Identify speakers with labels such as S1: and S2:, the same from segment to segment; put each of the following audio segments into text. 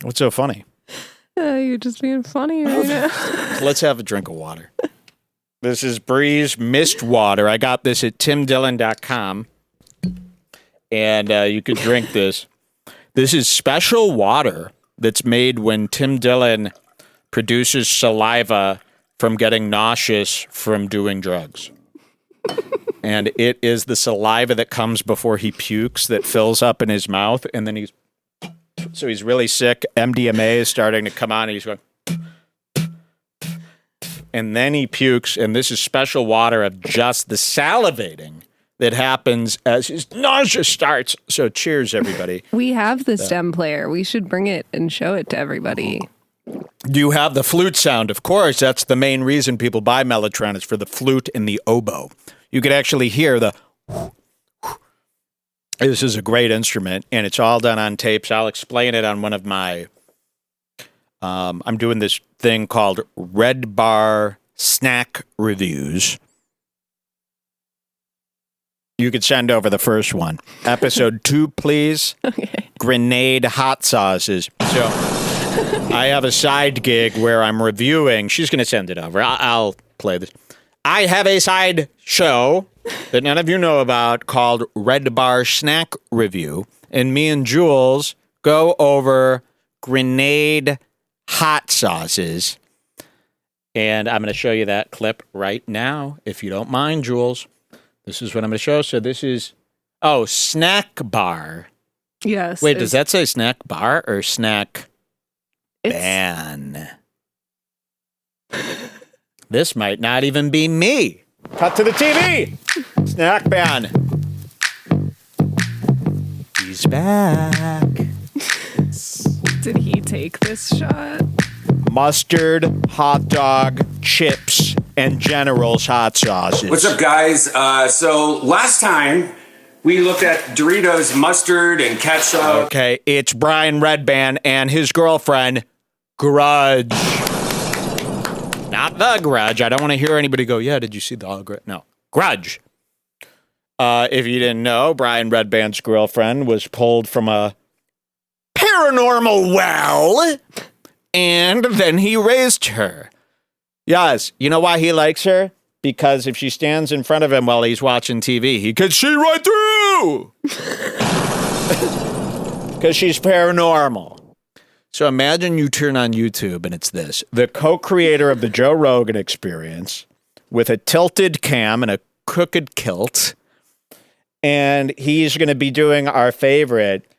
S1: What's so funny?
S2: You're just being funny right now.
S1: Let's have a drink of water. This is Breeze Mist Water. I got this at timdillon.com. And you could drink this. This is special water that's made when Tim Dillon produces saliva from getting nauseous from doing drugs. And it is the saliva that comes before he pukes that fills up in his mouth. And then he's really sick. MDMA is starting to come on. And he's going. And then he pukes. And this is special water of just the salivating that happens as his nausea starts. So cheers, everybody.
S2: We have the stem player. We should bring it and show it to everybody.
S1: Do you have the flute sound? Of course, that's the main reason people buy Mellotron is for the flute and the oboe. You could actually hear the... This is a great instrument, and it's all done on tapes. I'll explain it on one of my... I'm doing this thing called Red Bar Snack Reviews. You could send over the first one. Episode 2, please.
S2: Okay.
S1: Grenade hot sauces. So I have a side gig where I'm reviewing. She's going to send it over. I'll play this. I have a side show that none of you know about called Red Bar Snack Review. And me and Jules go over grenade hot sauces. And I'm going to show you that clip right now, if you don't mind, Jules. This is what I'm going to show. So this is, snack bar.
S2: Yes.
S1: Wait, does that say snack bar or snack ban? This might not even be me. Cut to the TV. Snack ban. He's back.
S2: Did he take this shot?
S1: Mustard, hot dog, chips, and General's hot sauces.
S3: What's up, guys? So last time we looked at Doritos mustard and ketchup.
S1: Okay, it's Brian Redband and his girlfriend, Grudge. Not The Grudge. I don't want to hear anybody go, yeah, did you see the Grudge? No, Grudge. If you didn't know, Brian Redband's girlfriend was pulled from a paranormal well, and then he raised her. Yes, you know why he likes her? Because if she stands in front of him while he's watching TV, he could see right through. Because she's paranormal. So imagine you turn on YouTube and it's this. The co-creator of the Joe Rogan Experience with a tilted cam and a crooked kilt. And he's going to be doing our favorite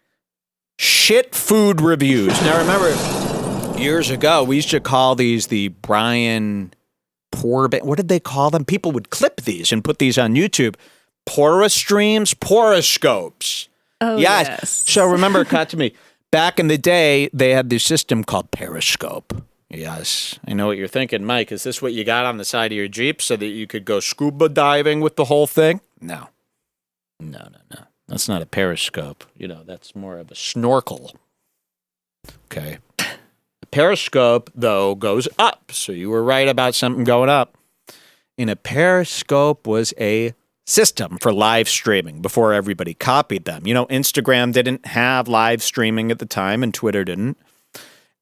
S1: shit food reviews. Now remember, years ago, we used to call these the Brian Poor... What did they call them? People would clip these and put these on YouTube. Porous streams? Poroscopes.
S2: Oh, yes.
S1: So remember, cut to me. Back in the day, they had this system called Periscope. Yes. I know what you're thinking, Mike. Is this what you got on the side of your Jeep so that you could go scuba diving with the whole thing? No. No. That's not a periscope. You know, that's more of a snorkel. Okay. The periscope, though, goes up. So you were right about something going up. And a periscope was a system for live streaming before everybody copied them. You know, Instagram didn't have live streaming at the time and Twitter didn't.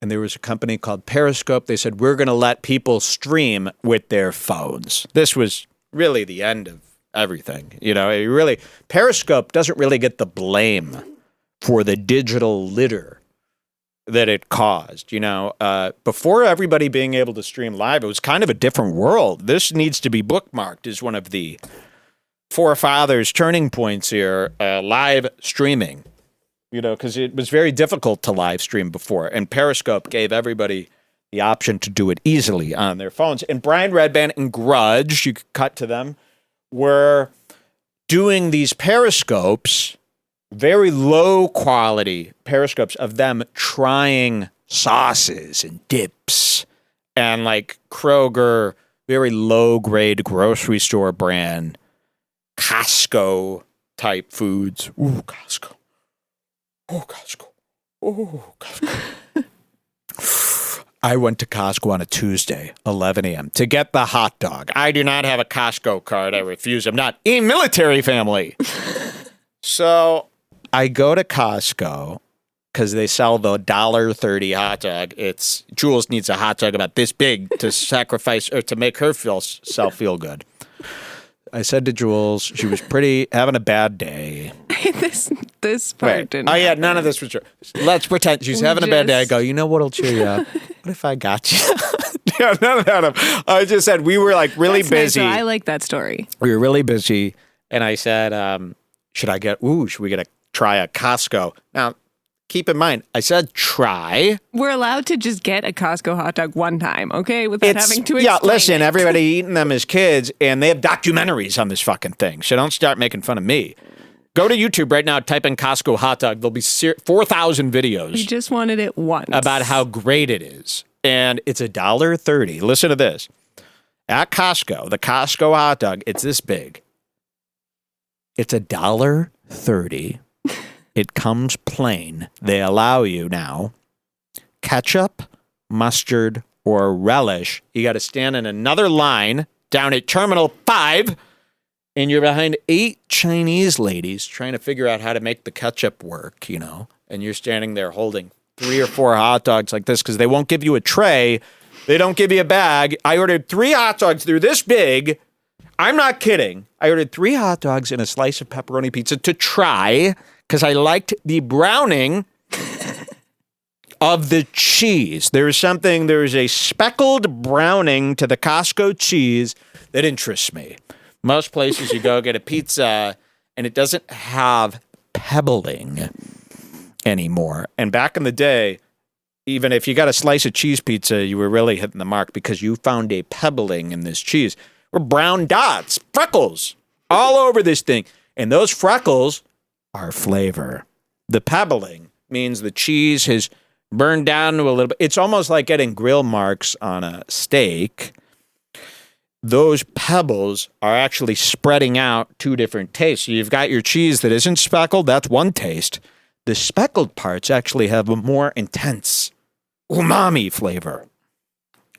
S1: And there was a company called Periscope. They said, we're going to let people stream with their phones. This was really the end of everything. You know, Periscope doesn't really get the blame for the digital litter that it caused. You know, before everybody being able to stream live, it was kind of a different world. This needs to be bookmarked as one of the forefathers' turning points here, live streaming. You know, because it was very difficult to live stream before, and Periscope gave everybody the option to do it easily on their phones. And Brian Redband and Grudge, you could cut to them, were doing these periscopes, very low quality periscopes of them trying sauces and dips and like Kroger, very low grade grocery store brand, Costco type foods. Ooh, Costco. Oh, Costco. Oh, Costco. I went to Costco on a Tuesday, 11 a.m. to get the hot dog. I do not have a Costco card. I refuse. I'm not a military family. So I go to Costco. because they sell the $1.30 hot dog. It's Jules needs a hot dog about this big to sacrifice or to make herself feel good. I said to Jules, she was having a bad day.
S2: this part didn't.
S1: Oh yeah, none of this was true. Let's pretend she's having a bad day. I go, you know what'll cheer you up? What if I got you? Yeah, none of that. I just said we were like really
S2: That's
S1: busy.
S2: Nice, I like that story.
S1: We were really busy, and I said, should we try a Costco? Now, keep in mind, I said try.
S2: We're allowed to just get a Costco hot dog one time, okay? Without having to explain
S1: Yeah, listen,
S2: it.
S1: everybody eating them as kids, and they have documentaries on this fucking thing, so don't start making fun of me. Go to YouTube right now, type in Costco hot dog. There'll be 4,000 videos.
S2: We just wanted it once.
S1: About how great it is. And it's $1.30. Listen to this. At Costco, the Costco hot dog, it's this big. It's $1.30. It comes plain. They allow you now ketchup, mustard, or relish. You got to stand in another line down at Terminal 5, and you're behind 8 Chinese ladies trying to figure out how to make the ketchup work, and you're standing there holding 3 or 4 hot dogs like this because they won't give you a tray. They don't give you a bag. I ordered 3 hot dogs. They're this big. I'm not kidding. I ordered 3 hot dogs and a slice of pepperoni pizza to try because I liked the browning of the cheese. There's a speckled browning to the Costco cheese that interests me. Most places you go get a pizza and it doesn't have pebbling anymore. And back in the day, even if you got a slice of cheese pizza, you were really hitting the mark because you found a pebbling in this cheese. Or brown dots, freckles, all over this thing. And those freckles are flavor. The pebbling means the cheese has burned down to a little bit. It's almost like getting grill marks on a steak. Those pebbles are actually spreading out 2 different tastes. So you've got your cheese that isn't speckled. That's one taste. The speckled parts actually have a more intense umami flavor.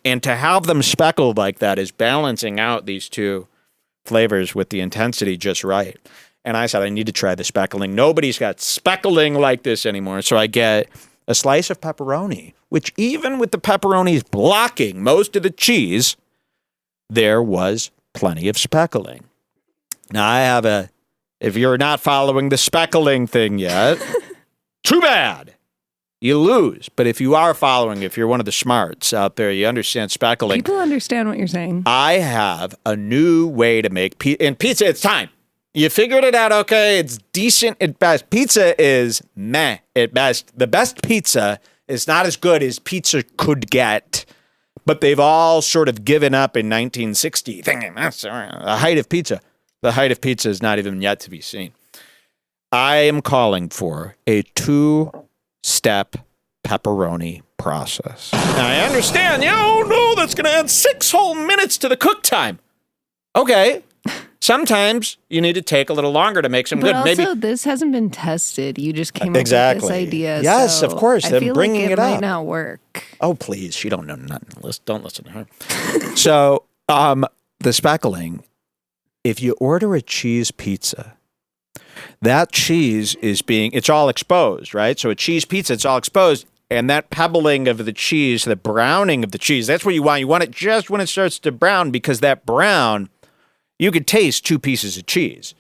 S1: And to have them speckled like that is balancing out these 2 flavors with the intensity just right. And I said, I need to try the speckling. Nobody's got speckling like this anymore. So I get a slice of pepperoni, which even with the pepperonis blocking most of the cheese, there was plenty of speckling. Now if you're not following the speckling thing yet, too bad. You lose. But if you are following, if you're one of the smarts out there, you understand speckling.
S2: People understand what you're saying.
S1: I have a new way to make pizza. In pizza, it's time. You figured it out, okay? It's decent at best. Pizza is meh at best. The best pizza is not as good as pizza could get. But they've all sort of given up in 1960, thinking that's the height of pizza. The height of pizza is not even yet to be seen. I am calling for a 2-step pepperoni process. Now, I understand, no, that's going to add 6 whole minutes to the cook time. Okay. Sometimes you need to take a little longer to make some
S2: but
S1: good.
S2: Also, this hasn't been tested. You just came
S1: Exactly.
S2: up with this idea.
S1: Yes,
S2: so
S1: of course.
S2: I
S1: Them
S2: feel
S1: bringing
S2: like
S1: it
S2: might
S1: up.
S2: not work.
S1: Oh, please. She don't know nothing. Don't listen to her. So, the speckling, if you order a cheese pizza, that cheese it's all exposed, right? So a cheese pizza, it's all exposed. And that pebbling of the cheese, the browning of the cheese, that's what you want. You want it just when it starts to brown because that brown, you could taste 2 pieces of cheese.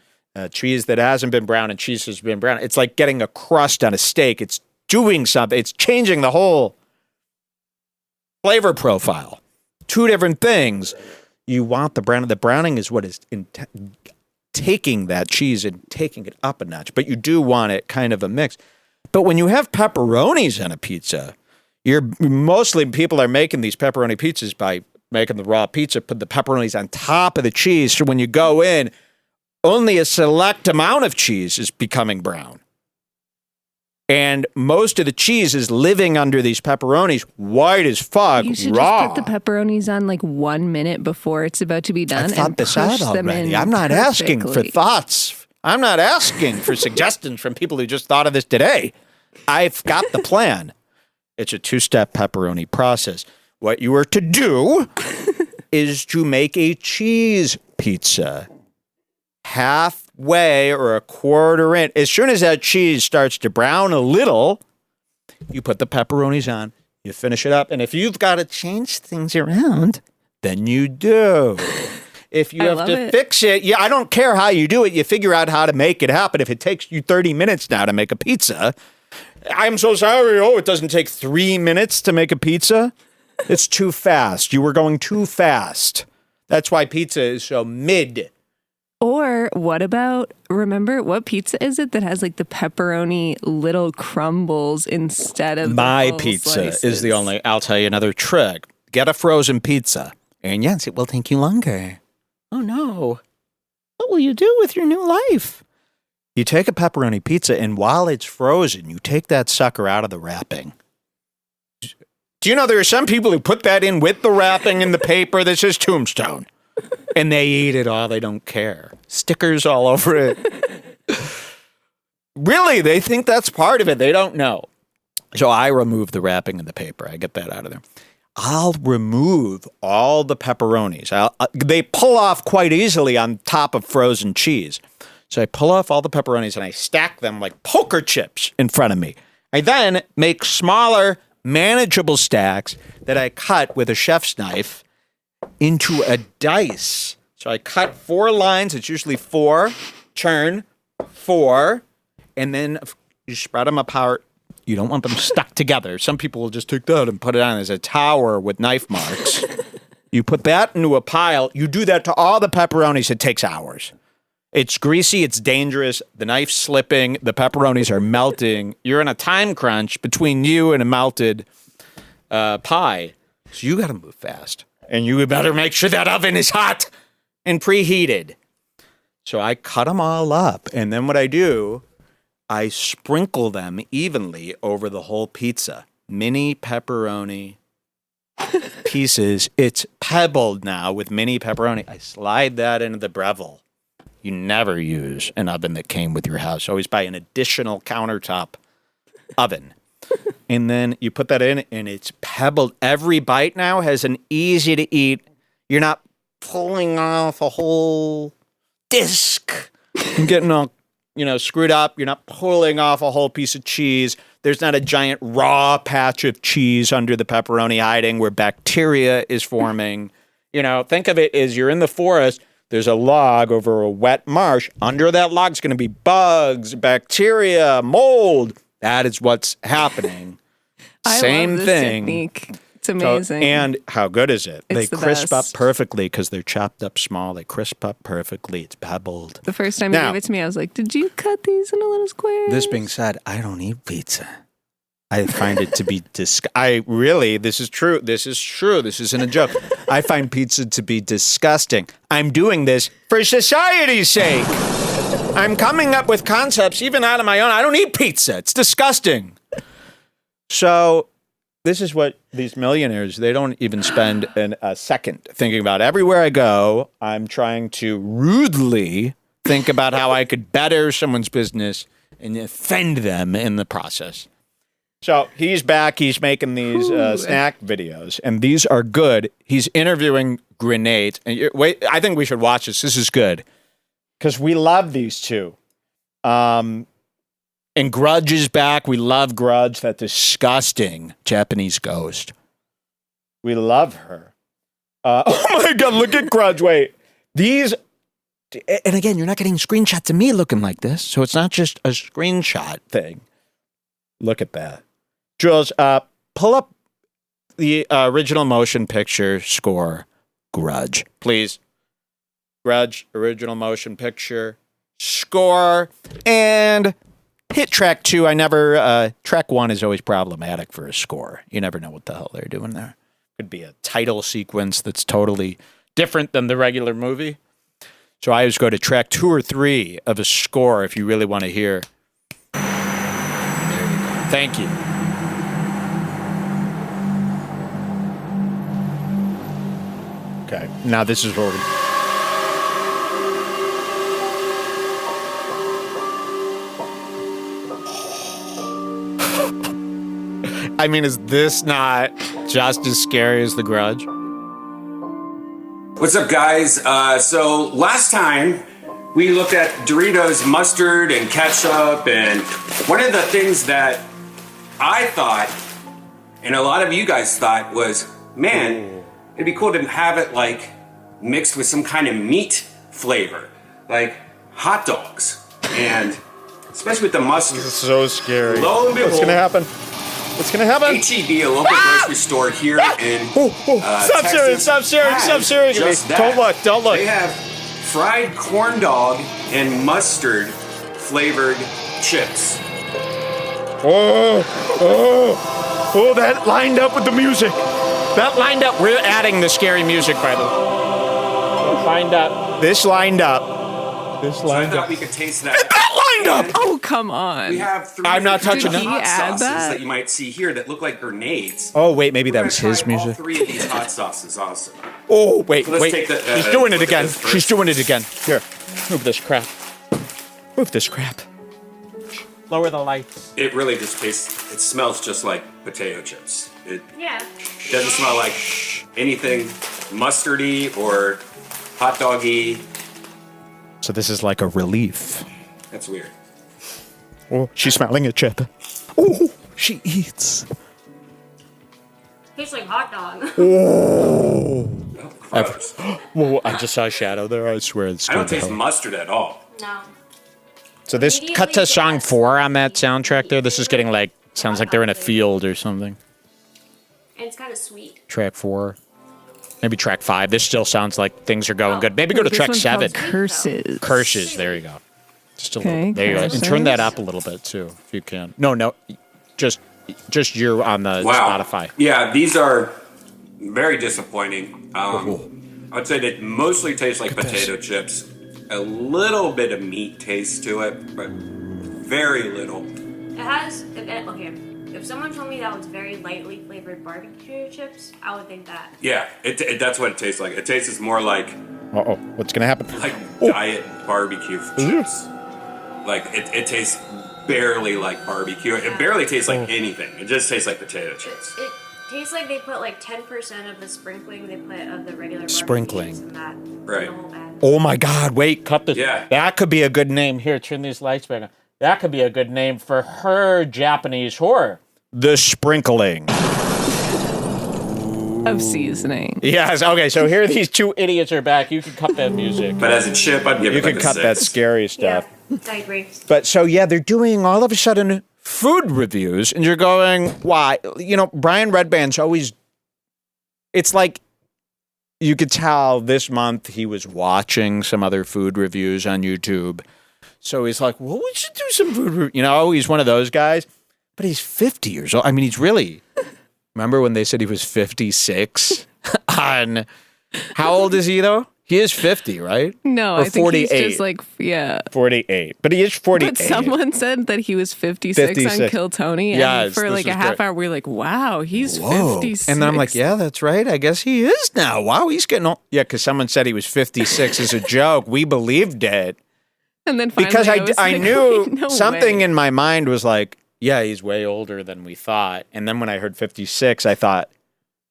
S1: Cheese that hasn't been brown and cheese has been brown. It's like getting a crust on a steak. It's doing something. It's changing the whole flavor profile. 2 different things. You want the browning. The browning is what is taking that cheese and taking it up a notch. But you do want it kind of a mix. But when you have pepperonis on a pizza, people are making these pepperoni pizzas by making the raw pizza, put the pepperonis on top of the cheese. So when you go in, only a select amount of cheese is becoming brown. And most of the cheese is living under these pepperonis, white as fuck,
S2: You should
S1: raw.
S2: just put the pepperonis on like 1 minute before it's about to be done.
S1: I thought
S2: and
S1: this
S2: push
S1: out
S2: them
S1: already.
S2: in
S1: I'm not asking for
S2: perfectly.
S1: thoughts. I'm not asking for suggestions from people who just thought of this today. I've got the plan. It's a 2-step pepperoni process. What you are to do is to make a cheese pizza halfway or a quarter inch. As soon as that cheese starts to brown a little, You put the pepperonis on, you finish it up, and if you've got to change things around, then you do. If you have to fix it, yeah, I don't care how you do it. You figure out how to make it happen. If it takes you 30 minutes now to make a pizza, I'm so sorry. Oh, it doesn't take 3 minutes to make a pizza. It's too fast. You were going too fast. That's why pizza is so mid.
S2: Or what about, remember, what pizza is it that has like the pepperoni little crumbles instead of
S1: My
S2: the
S1: pizza
S2: slices?
S1: is the only, I'll tell you another trick. Get a frozen pizza. And yes, it will take you longer. Oh no. What will you do with your new life? You take a pepperoni pizza, and while it's frozen, you take that sucker out of the wrapping. Do you know there are some people who put that in with the wrapping and the paper that says Tombstone? And they eat it all. They don't care. Stickers all over it. Really, they think that's part of it. They don't know. So I remove the wrapping and the paper. I get that out of there. I'll remove all the pepperonis. They pull off quite easily on top of frozen cheese. So I pull off all the pepperonis and I stack them like poker chips in front of me. I then make smaller, manageable stacks that I cut with a chef's knife into a dice. So I cut 4 lines. It's usually 4, turn, 4, and then you spread them apart. You don't want them stuck together. Some people will just take that and put it on as a tower with knife marks. You put that into a pile. You do that to all the pepperonis. It takes hours. It's greasy. It's dangerous. The knife's slipping. The pepperonis are melting. You're in a time crunch between you and a melted pie. So you got to move fast. And you better make sure that oven is hot and preheated. So I cut them all up. And then what I do, I sprinkle them evenly over the whole pizza. Mini pepperoni pieces. It's pebbled now with mini pepperoni. I slide that into the Breville. You never use an oven that came with your house. Always buy an additional countertop oven. And then you put that in, and it's pebbled. Every bite now has an easy to eat. You're not pulling off a whole disc and getting all, screwed up. You're not pulling off a whole piece of cheese. There's not a giant raw patch of cheese under the pepperoni hiding where bacteria is forming. Think of it as you're in the forest. There's a log over a wet marsh. Under that log's going to be bugs, bacteria, mold. That is what's happening. Same
S2: love this
S1: thing.
S2: Technique. It's amazing.
S1: And how good is it?
S2: It's
S1: They
S2: the
S1: crisp
S2: best.
S1: up perfectly because they're chopped up small. They crisp up perfectly. It's pebbled.
S2: The first time you
S1: Now-
S2: gave it to me, I was like, did you cut these into little squares?
S1: This being said, I don't eat pizza. I find it to be this is true. This is true. This isn't a joke. I find pizza to be disgusting. I'm doing this for society's sake. I'm coming up with concepts even out of my own. I don't eat pizza. It's disgusting. So this is what these millionaires, they don't even spend a second thinking about. Everywhere I go, I'm trying to rudely think about how I could better someone's business and offend them in the process. So he's back. He's making these snack videos, and these are good. He's interviewing Grenade. And wait, I think we should watch this. This is good because we love these two. And Grudge is back. We love Grudge, that disgusting Japanese ghost. We love her. Oh my God, look at Grudge. Wait, these, and again, you're not getting screenshots of me looking like this, so it's not just a screenshot thing. Look at that. Jules, pull up the original motion picture score, Grudge, please. Grudge, original motion picture score, and hit track 2. Track 1 is always problematic for a score. You never know what the hell they're doing there. Could be a title sequence that's totally different than the regular movie. So I always go to track 2 or 3 of a score if you really want to hear. There you go. Thank you. Okay, now this is what we're... I mean, is this not just as scary as The Grudge?
S3: What's up, guys? So last time we looked at Doritos mustard and ketchup, and one of the things that I thought, and a lot of you guys thought, was, man, it'd be cool to have it like mixed with some kind of meat flavor, like hot dogs, and especially with the mustard.
S1: This is so scary.
S3: Lo and behold,
S1: What's gonna happen? What's gonna happen?
S3: HEB, a local grocery store here in
S1: Stop
S3: Texas,
S1: sharing! Stop sharing!
S3: has
S1: Stop sharing!
S3: just that.
S1: Don't look! Don't look!
S3: They have fried corn dog and mustard flavored chips.
S1: Oh, that lined up with the music. That lined up. We're adding the scary music, by the way. Lined up. This lined up. This
S3: So I
S1: lined
S3: thought
S1: up.
S3: we could taste that.
S1: That lined up.
S3: And
S2: Oh, come on.
S3: we have three
S1: I'm not
S3: different
S1: touching
S2: Did
S3: hot
S2: he add
S3: sauces
S2: that?
S3: that you might see here that look like grenades.
S1: Oh wait, maybe that
S3: We're
S1: was
S3: gonna
S1: his
S3: try all
S1: music.
S3: three of these hot sauces also.
S1: Oh wait,
S3: Let's
S1: wait.
S3: take the-
S1: She's doing it
S3: look at
S1: again.
S3: this first.
S1: She's doing it again. Here, move this crap. Move this crap. Lower the lights.
S3: It really just tastes, it smells just like potato chips. It
S4: Yeah.
S3: doesn't smell like anything mustardy or hot doggy.
S1: So this is like a relief.
S3: That's weird.
S1: Oh, she's smelling a chip. Oh, she eats.
S4: Tastes like hot dog.
S3: Oh, gross.
S1: Whoa, I just saw a shadow there. I swear it's
S3: I don't
S1: scared the
S3: taste
S1: hell.
S3: mustard at all.
S4: No.
S1: So this
S4: Immediately
S1: cut to song
S4: gas.
S1: 4 on that soundtrack there. This is getting like, sounds like they're in a field or something.
S4: And it's kind of sweet.
S1: Track 4. Maybe track 5. This still sounds like things are going good. Maybe go to
S2: This
S1: track
S2: one's
S1: 7.
S2: called Curses.
S1: Curses. There you go. Just a
S2: Okay,
S1: little. There you go. And turn that
S2: curses.
S1: up a little bit too, if you can. No. Just you on the
S3: Wow.
S1: Spotify.
S3: Yeah, these are very disappointing. I'd say they mostly taste like potato chips. A little bit of meat taste to it, but very little.
S4: It has, okay, if someone told me that was very lightly flavored barbecue chips, I would think that.
S3: Yeah, that's what it tastes like. It tastes more like
S1: Uh-oh. What's going to happen?
S3: diet barbecue chips. Like it tastes barely like barbecue. It barely tastes like anything. It just tastes like potato chips.
S4: It tastes like they put like 10% of the sprinkling they put of the regular barbecue
S1: Sprinkling.
S4: chips in that.
S3: Right.
S4: In the whole bag.
S1: Oh my God! Wait, cut this.
S3: Yeah.
S1: That could be a good name. Here, turn these lights back on. That could be a good name for her Japanese horror. The Sprinkling.
S2: Of seasoning.
S1: Yes. Okay. So here these two idiots are back. You can cut that music.
S3: But as a chip, I'd give
S1: You
S3: it like
S1: can
S3: a
S1: cut that
S3: 6.
S1: scary stuff.
S4: Yeah, I agree.
S1: But so yeah, they're doing all of a sudden food reviews, and you're going, why? You know, Brian Redban's always. It's like you could tell this month he was watching some other food reviews on YouTube, so he's like, well, we should do some food. You know, he's one of those guys. But he's 50 years old. I mean, he's really. Remember when they said he was 56? On how old is he though? He is 50, right?
S2: No,
S1: Or
S2: I think
S1: 48.
S2: he's just like, yeah.
S1: 48. But he is 48.
S2: But someone said that he was 56,
S1: 56.
S2: on Kill Tony. And
S1: Yes,
S2: for
S1: this
S2: like a
S1: is
S2: half
S1: great.
S2: hour, we were like, wow, he's
S1: Whoa.
S2: 56.
S1: And then I'm like, yeah, that's right. I guess he is now. Wow, he's getting old. Yeah, because someone said he was 56 as a joke. We believed it.
S2: And then finally,
S1: Because
S2: I, was
S1: I
S2: like,
S1: knew
S2: wait, no
S1: something
S2: way.
S1: in my mind was like, yeah, he's way older than we thought. And then when I heard 56, I thought,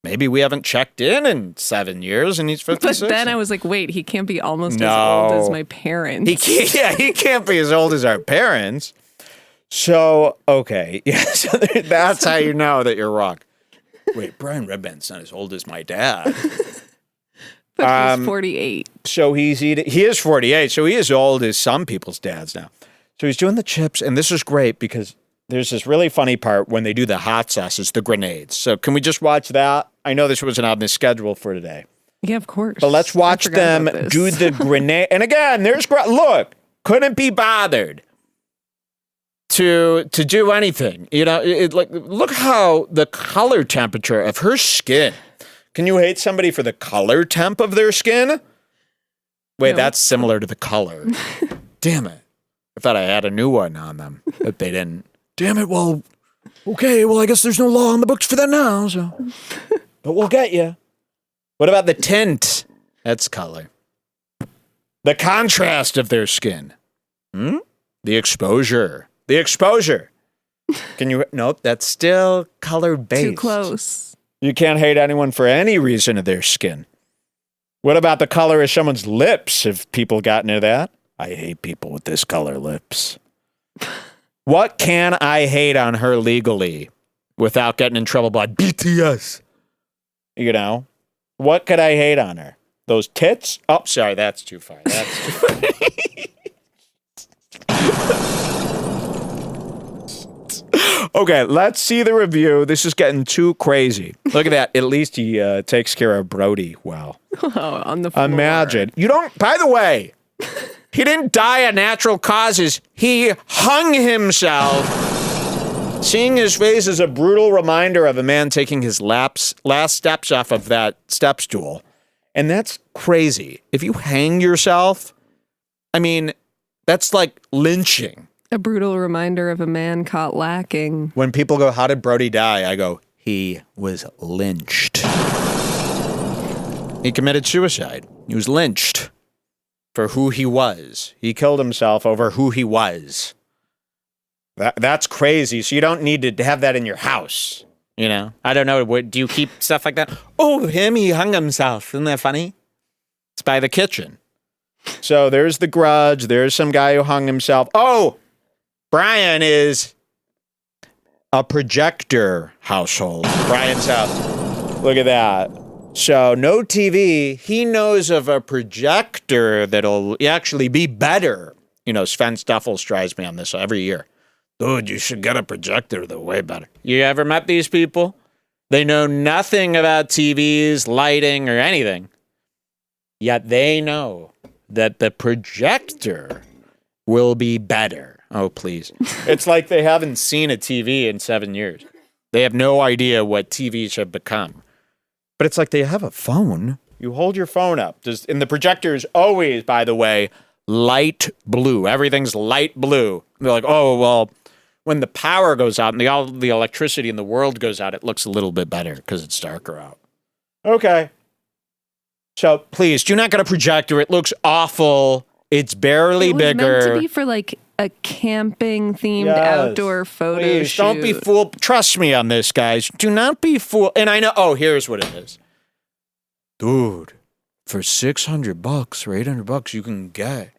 S1: maybe we haven't checked in 7 years and he's 56.
S2: But then I was like, wait, he can't be almost as
S1: No.
S2: old as my parents.
S1: He can't, yeah, he can't be as old as our parents. So, okay. Yeah, so that's how you know that you're wrong. Wait, Brian Redban's not as old as my dad.
S2: But he's 48.
S1: So he is 48, so he is old as some people's dads now. So he's doing the chips, and this is great because there's this really funny part when they do the hot sauces, the grenades. So can we just watch that? I know this wasn't on the schedule for today.
S2: Yeah, of course.
S1: But let's watch
S2: I forgot
S1: them
S2: about this.
S1: do the grenade. And again, look, couldn't be bothered to do anything. You know, like look how the color temperature of her skin. Can you hate somebody for the color temp of their skin? Wait,
S2: No.
S1: that's similar to the color. Damn it. I thought I had a new one on them, but they didn't. Damn it. Well, okay. Well, I guess there's no law in the books for that now. So, but we'll get you. What about the tint? That's color. The contrast of their skin. The exposure. The exposure. Can you? Nope. That's still color based.
S2: Too close.
S1: You can't hate anyone for any reason of their skin. What about the color of someone's lips? Have people gotten to that? I hate people with this color lips. What can I hate on her legally? without getting in trouble by BTS. You know, what could I hate on her? Those tits? Oh, sorry, that's too far. That's too far. Okay, let's see the review. This is getting too crazy. Look at that. At least he takes care of Brody well.
S2: Oh, on the floor.
S1: Imagine. You don't, by the way, he didn't die of natural causes. He hung himself. Seeing his face is a brutal reminder of a man taking his last steps off of that step stool. And that's crazy. If you hang yourself, I mean, that's like lynching.
S2: A brutal reminder of a man caught lacking.
S1: When people go, how did Brody die? I go, he was lynched. He committed suicide. He was lynched for who he was. He killed himself over who he was. That's crazy. So you don't need to have that in your house. You know, I don't know. Do you keep stuff like that? Oh, he hung himself. Isn't that funny? It's by the kitchen. So there's The Grudge. There's some guy who hung himself. Oh, Brian is a projector household. Brian's house. Look at that. So no TV. He knows of a projector that'll actually be better. You know, Sven Stuffles tries me on this every year. Dude, you should get a projector. They're way better. You ever met these people? They know nothing about TVs, lighting, or anything. Yet they know that the projector will be better. Oh, please. It's like they haven't seen a TV in 7 years. They have no idea what TVs have become. But it's like they have a phone. You hold your phone up. And the projector is always, by the way, light blue. Everything's light blue. They're like, oh, well, when the power goes out and all the electricity in the world goes out, it looks a little bit better because it's darker out. Okay. So please, do not get a projector. It looks awful. It's barely bigger.
S2: It was meant to be for like a camping themed outdoor photo
S1: please,
S2: shoot.
S1: Don't be fooled. Trust me on this, guys. Do not be fooled. And I know, oh, here's what it is. Dude, for $600 or $800, you can get.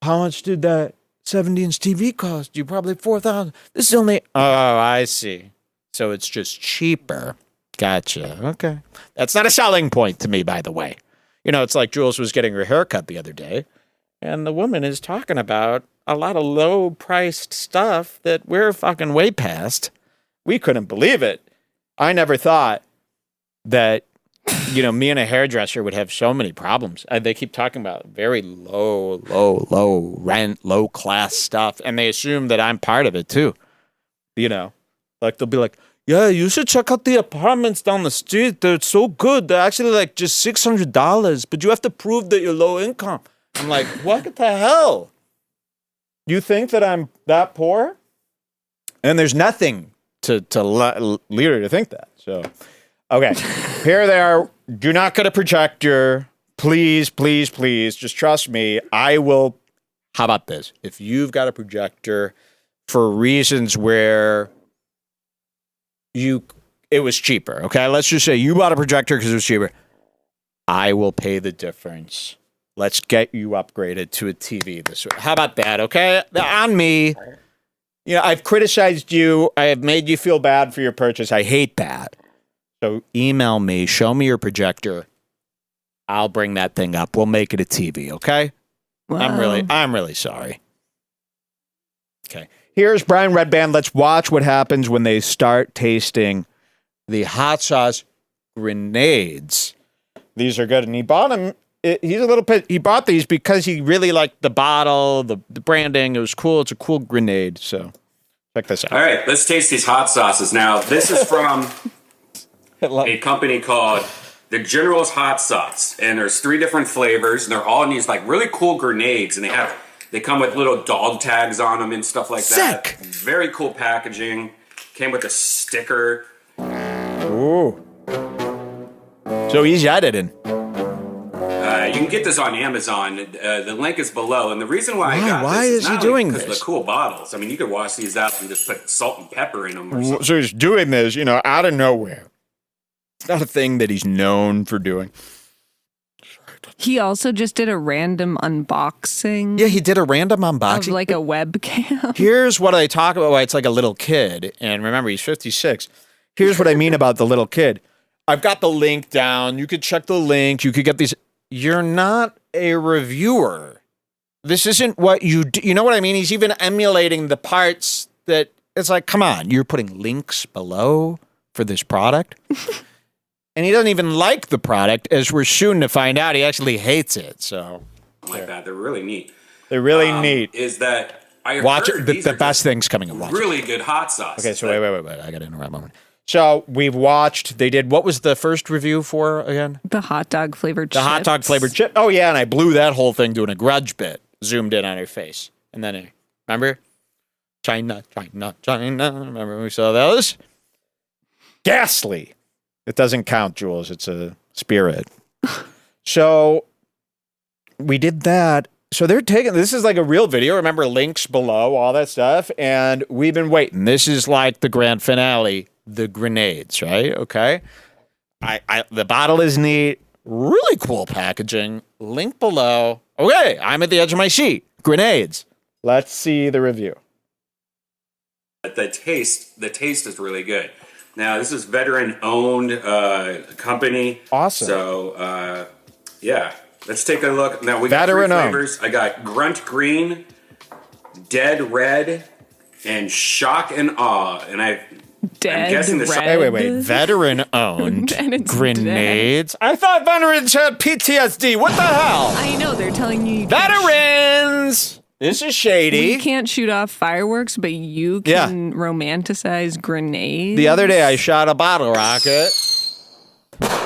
S1: How much did that 70-inch TV cost? You probably $4,000. This is only. Oh, I see. So it's just cheaper. Gotcha. Okay. That's not a selling point to me, by the way. You know, it's like Jules was getting her haircut the other day, and the woman is talking about a lot of low-priced stuff that we're fucking way past. We couldn't believe it. I never thought that, you know, me and a hairdresser would have so many problems. They keep talking about very low rent, low-class stuff, and they assume that I'm part of it, too. You know, like they'll be like, yeah, you should check out the apartments down the street. They're so good. They're actually like just $600, but you have to prove that you're low income. I'm like, what the hell? You think that I'm that poor? And there's nothing to lead her to think that. So, okay, here they are. Do not get a projector. Please, please, please. Just trust me. I will. How about this? If you've got a projector for reasons where it was cheaper, okay? Let's just say you bought a projector because it was cheaper. I will pay the difference. Let's get you upgraded to a TV this way. How about that, okay? On me. You know, I've criticized you. I have made you feel bad for your purchase. I hate that. So email me. Show me your projector. I'll bring that thing up. We'll make it a TV, okay?
S2: Wow.
S1: I'm really sorry. Okay. Here's Brian Redband. Let's watch what happens when they start tasting the hot sauce grenades. These are good. And he bought them. He bought these because he really liked the bottle, the branding. It was cool. It's a cool grenade. So check this out.
S3: All right, let's taste these hot sauces. Now, this is from a company called The General's Hot Sauce. And there's 3 different flavors. And they're all in these like really cool grenades. And they come with little dog tags on them and stuff like that.
S1: Sick.
S3: Very cool packaging. Came with a sticker.
S1: Ooh. So he's editing.
S3: You can get this on Amazon. The link is below. And the reason why I got
S1: why
S3: this
S1: is he doing
S3: because of
S1: this?
S3: the cool bottles. I mean, you could wash these out and just put salt and pepper in them or something.
S1: So he's doing this, you know, out of nowhere. It's not a thing that he's known for doing.
S2: He also just did a random unboxing
S1: Yeah, he did a random
S2: of
S1: unboxing.
S2: like a webcam.
S1: Here's what I talk about why it's like a little kid. And remember, he's 56. Here's what I mean about the little kid. I've got the link down. You could check the link. You could get these. You're not a reviewer. This isn't what you do. You know what I mean? He's even emulating the parts that it's like, come on, you're putting links below for this product. And he doesn't even like the product, as we're soon to find out. He actually hates it. So
S3: Like that. They're really neat.
S1: they're really neat.
S3: Is that I
S1: Watch
S3: heard
S1: it.
S3: these
S1: The
S3: are
S1: best
S3: just
S1: things coming in. Watch it.
S3: really good hot sauce.
S1: Okay, so wait. I got to interrupt a moment. So we've watched, they did, what was the first review for again?
S2: The hot dog flavored
S1: The hot dog flavored chip. Oh, yeah, and I blew that whole thing doing a grudge bit. Zoomed in on her face. And then, remember? China. Remember when we saw those? Ghastly. It doesn't count, Jules. It's a spirit. So we did that. So they're taking, this is like a real video. Remember, links below, all that stuff. And we've been waiting. This is like the grand finale, the grenades, right? Okay. The bottle is neat. Really cool packaging. Link below. Okay, I'm at the edge of my seat. Grenades. Let's see the review.
S3: The taste is really good. Now, this is veteran-owned company.
S1: Awesome.
S3: So, yeah. Let's take a look. Now, we got three
S1: Veteran-owned.
S3: flavors. I got Grunt Green, Dead Red, and Shock and Awe. And I'm guessing the shock-
S1: Wait. Veteran owned
S2: And it's
S1: grenades. I thought veterans had PTSD. What the hell?
S2: I know, they're telling you can't
S1: Veterans! This is shady.
S2: we can't shoot off fireworks, but you can romanticize grenades.
S1: The other day I shot a bottle rocket.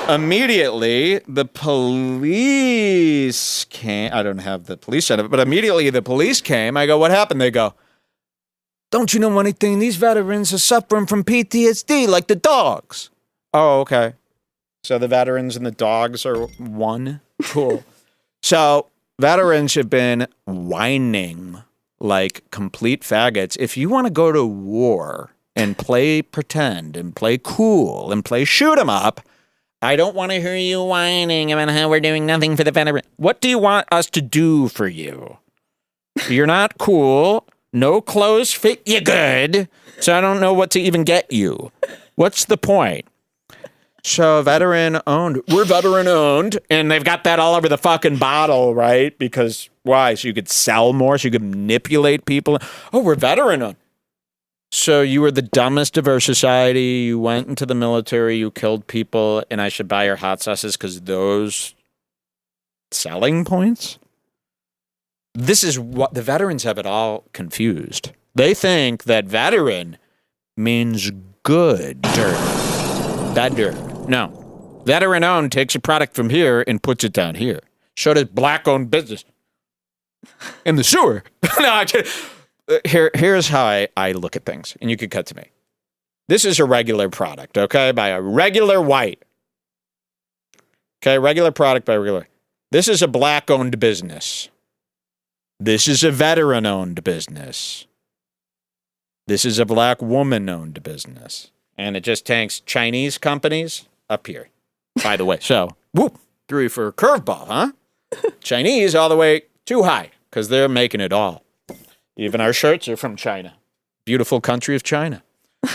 S1: Immediately, the police came. I don't have the police set up, but immediately the police came. I go, what happened? They go, don't you know anything? These veterans are suffering from PTSD like the dogs. Oh, okay. So the veterans and the dogs are one? Cool. So veterans have been whining like complete faggots. If you want to go to war and play pretend and play cool and play shoot 'em up, I don't want to hear you whining about how we're doing nothing for the veteran. What do you want us to do for you? You're not cool. No clothes fit you good. So I don't know what to even get you. What's the point? So veteran owned. We're veteran owned. And they've got that all over the fucking bottle, right? Because why? So you could sell more? So you could manipulate people? Oh, we're veteran owned. So you were the dumbest of our society. You went into the military. You killed people. And I should buy your hot sauces because those selling points? This is what the veterans have it all confused. They think that veteran means good. Better. No. Veteran owned takes a product from here and puts it down here. So does black owned business. In the sewer. No, I can't. Here's how I look at things, and you can cut to me. This is a regular product, okay, by a regular white. Okay, regular product by regular. This is a black-owned business. This is a veteran-owned business. This is a black woman-owned business. And it just tanks Chinese companies up here, by the way. So, whoop, threw you for a curveball, huh? Chinese all the way too high, because they're making it all. Even our shirts are from China. Beautiful country of China.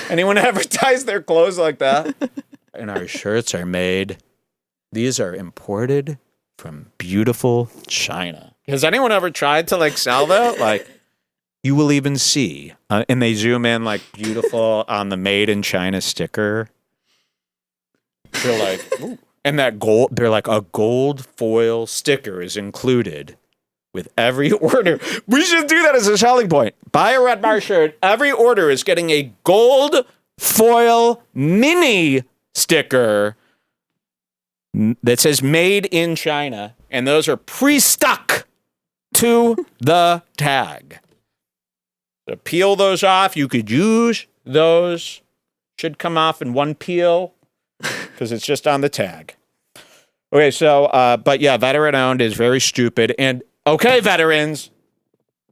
S1: Anyone advertise their clothes like that? And our shirts are made. These are imported from beautiful China. Has anyone ever tried to sell that? You will even see. And they zoom in beautiful on the made in China sticker. They're like, ooh. And that gold, they're like a gold foil sticker is included with every order. We should do that as a selling point. Buy a Red Bar shirt. Every order is getting a gold foil mini sticker that says made in China. And those are pre-stuck to the tag. So peel those off. You could use those. Should come off in one peel because it's just on the tag. Okay, so, but yeah, veteran owned is very stupid. And okay, veterans,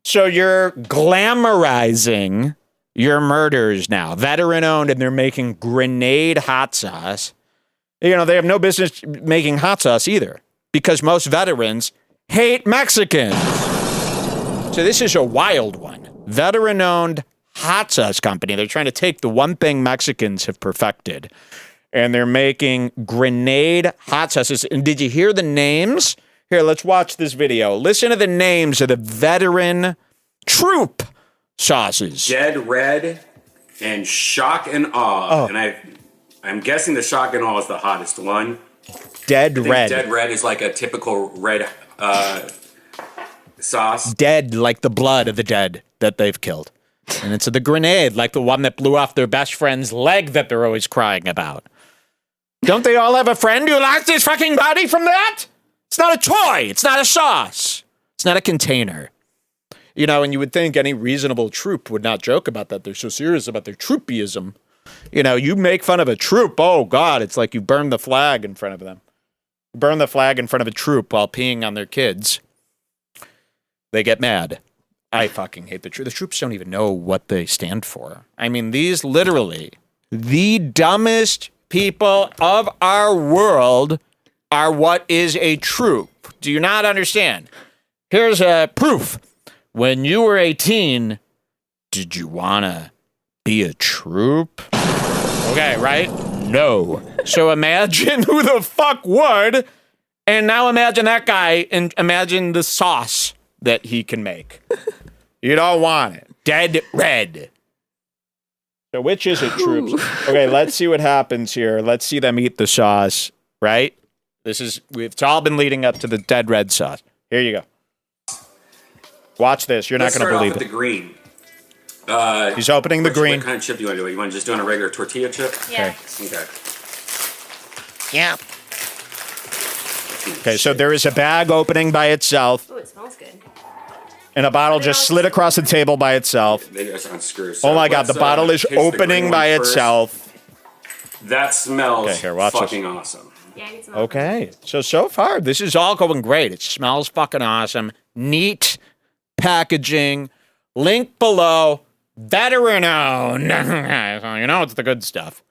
S1: so you're glamorizing your murders now. Veteran owned, and they're making grenade hot sauce. They have no business making hot sauce either. because most veterans hate Mexicans. So this is a wild one. Veteran-owned hot sauce company. They're trying to take the one thing Mexicans have perfected, and they're making grenade hot sauces. And did you hear the names? Here, let's watch this video. Listen to the names of the veteran troop sauces.
S3: Dead Red and Shock and Awe.
S1: Oh.
S3: And I'm guessing the Shock and Awe is the hottest one.
S1: Dead
S3: I think
S1: Red.
S3: Dead Red is like a typical red sauce.
S1: Dead like the blood of the dead that they've killed. And it's the grenade, like the one that blew off their best friend's leg that they're always crying about. Don't they all have a friend who lost his fucking body from that? It's not a toy. It's not a sauce. It's not a container. You know, and you would think any reasonable troop would not joke about that. They're so serious about their troopyism. You know, you make fun of a troop. Oh, God, it's like you burn the flag in front of them. Burn the flag in front of a troop while peeing on their kids. They get mad. I fucking hate the troops. The troops don't even know what they stand for. I mean, these literally, the dumbest people of our world are what is a troop. Do you not understand? Here's a proof. When you were 18, did you want to be a troop? Okay, right? No. So imagine who the fuck would, and now imagine that guy, and imagine the sauce that he can make. You don't want it. Dead Red. So which is it, troops? Okay, let's see what happens here. Let's see them eat the sauce, right? It's all been leading up to the Dead Red sauce. Here you go. Watch this. You're not going to believe it.
S3: The green.
S1: He's opening the green.
S3: What kind of chip do you want to do? You want to just do on a regular tortilla chip?
S4: Yeah.
S3: Okay.
S1: Yeah. Okay, so there is a bag opening by itself,
S4: Oh, it smells good.
S1: and a bottle just slid across the table by itself.
S3: They just unscrew.
S1: Oh my God, the bottle is
S3: taste the
S1: opening
S3: green
S1: by
S3: one first.
S1: itself.
S3: That smells
S1: Okay, here, watch this.
S3: fucking awesome.
S4: Yeah, I can smell
S1: Okay, so far, this is all going great. It smells fucking awesome. Neat packaging. Link below. Veteran owned. So you know it's the good stuff.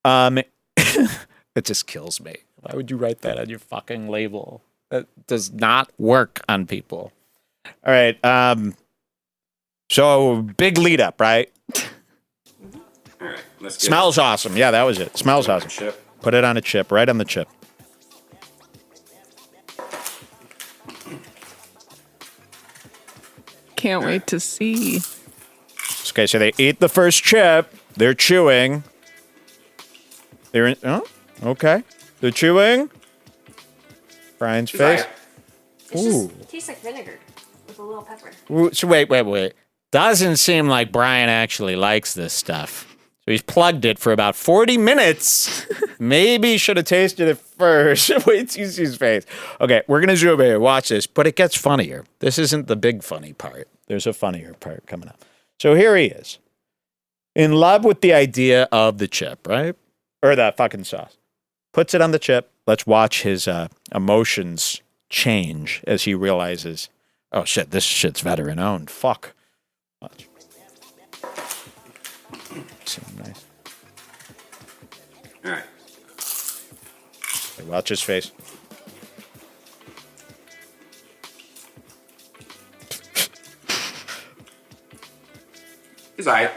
S1: It just kills me. Why would you write that on your fucking label? That does not work on people. All right. So big lead up, right?
S3: All right, let's get
S1: Smells awesome. Yeah, that was it. Smells awesome.
S3: chip.
S1: Put it on a chip, right on the chip.
S2: Can't wait to see.
S1: Okay, so they eat the first chip. They're chewing. Oh, okay. They're chewing. Brian's face.
S4: It tastes like vinegar with a little pepper.
S1: Ooh, so wait. Doesn't seem like Brian actually likes this stuff. So he's plugged it for about 40 minutes. Maybe should have tasted it first. Wait till you see his face. Okay, we're going to zoom in here. Watch this. But it gets funnier. This isn't the big funny part. There's a funnier part coming up. So here he is. In love with the idea of the chip, right? Or the fucking sauce. Puts it on the chip. Let's watch his emotions change as he realizes, oh shit, this shit's veteran owned. Fuck. Watch. Seem nice.
S3: All right.
S1: Okay, watch his face.
S3: He's all right.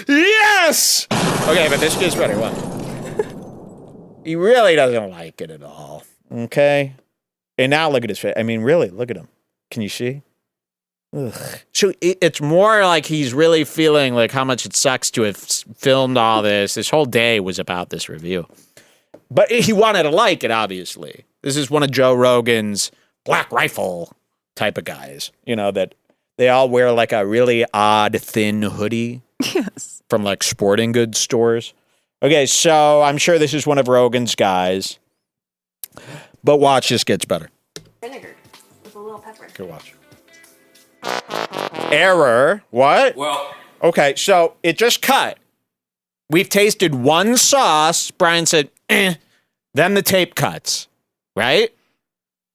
S1: Yes! Okay, but this gets better. What? He really doesn't like it at all. Okay? And now look at his face. I mean, really, look at him. Can you see? Ugh. So it's more like he's really feeling like how much it sucks to have filmed all this. This whole day was about this review. But he wanted to like it, obviously. This is one of Joe Rogan's Black Rifle type of guys. You know, that they all wear like a really odd, thin hoodie.
S2: Yes.
S1: From like sporting goods stores. Okay, so I'm sure this is one of Rogan's guys. But watch, this gets better.
S4: Vinegar with a little pepper.
S1: Okay, watch. Error. What?
S3: Well,
S1: Okay, so it just cut. We've tasted one sauce. Brian said, eh. Then the tape cuts, right?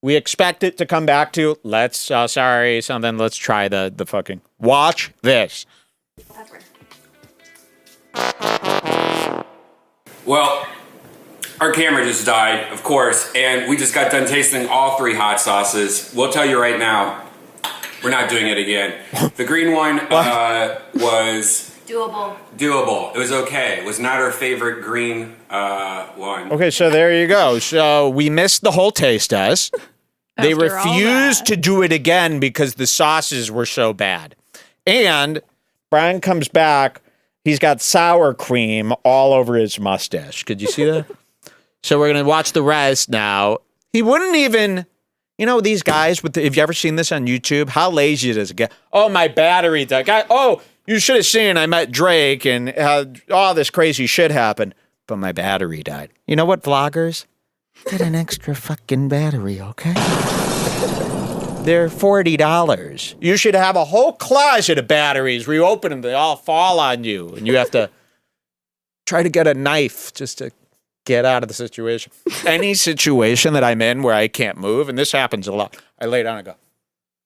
S1: We expect it to come back to, let's try the fucking, watch this.
S4: Pepper.
S3: well, Our camera just died, of course, and we just got done tasting all 3 hot sauces. We'll tell you right now, we're not doing it again. The green one was doable. It was okay. It was not our favorite green one.
S1: Okay, so there you go. So we missed the whole taste test. They
S2: After all
S1: refused
S2: that.
S1: to do it again because the sauces were so bad. And Brian comes back. He's got sour cream all over his mustache. Could you see that? So we're going to watch the rest now. He wouldn't even, you know, these guys, have you ever seen this on YouTube? How lazy does it get? Oh, my battery died. Oh, you should have seen I met Drake and all this crazy shit happened, but my battery died. You know what, vloggers? Get an extra fucking battery, okay? They're $40. You should have a whole closet of batteries where you open them, they all fall on you, and you have to try to get a knife just to get out of the situation. Any situation that I'm in where I can't move, and this happens a lot, I lay down and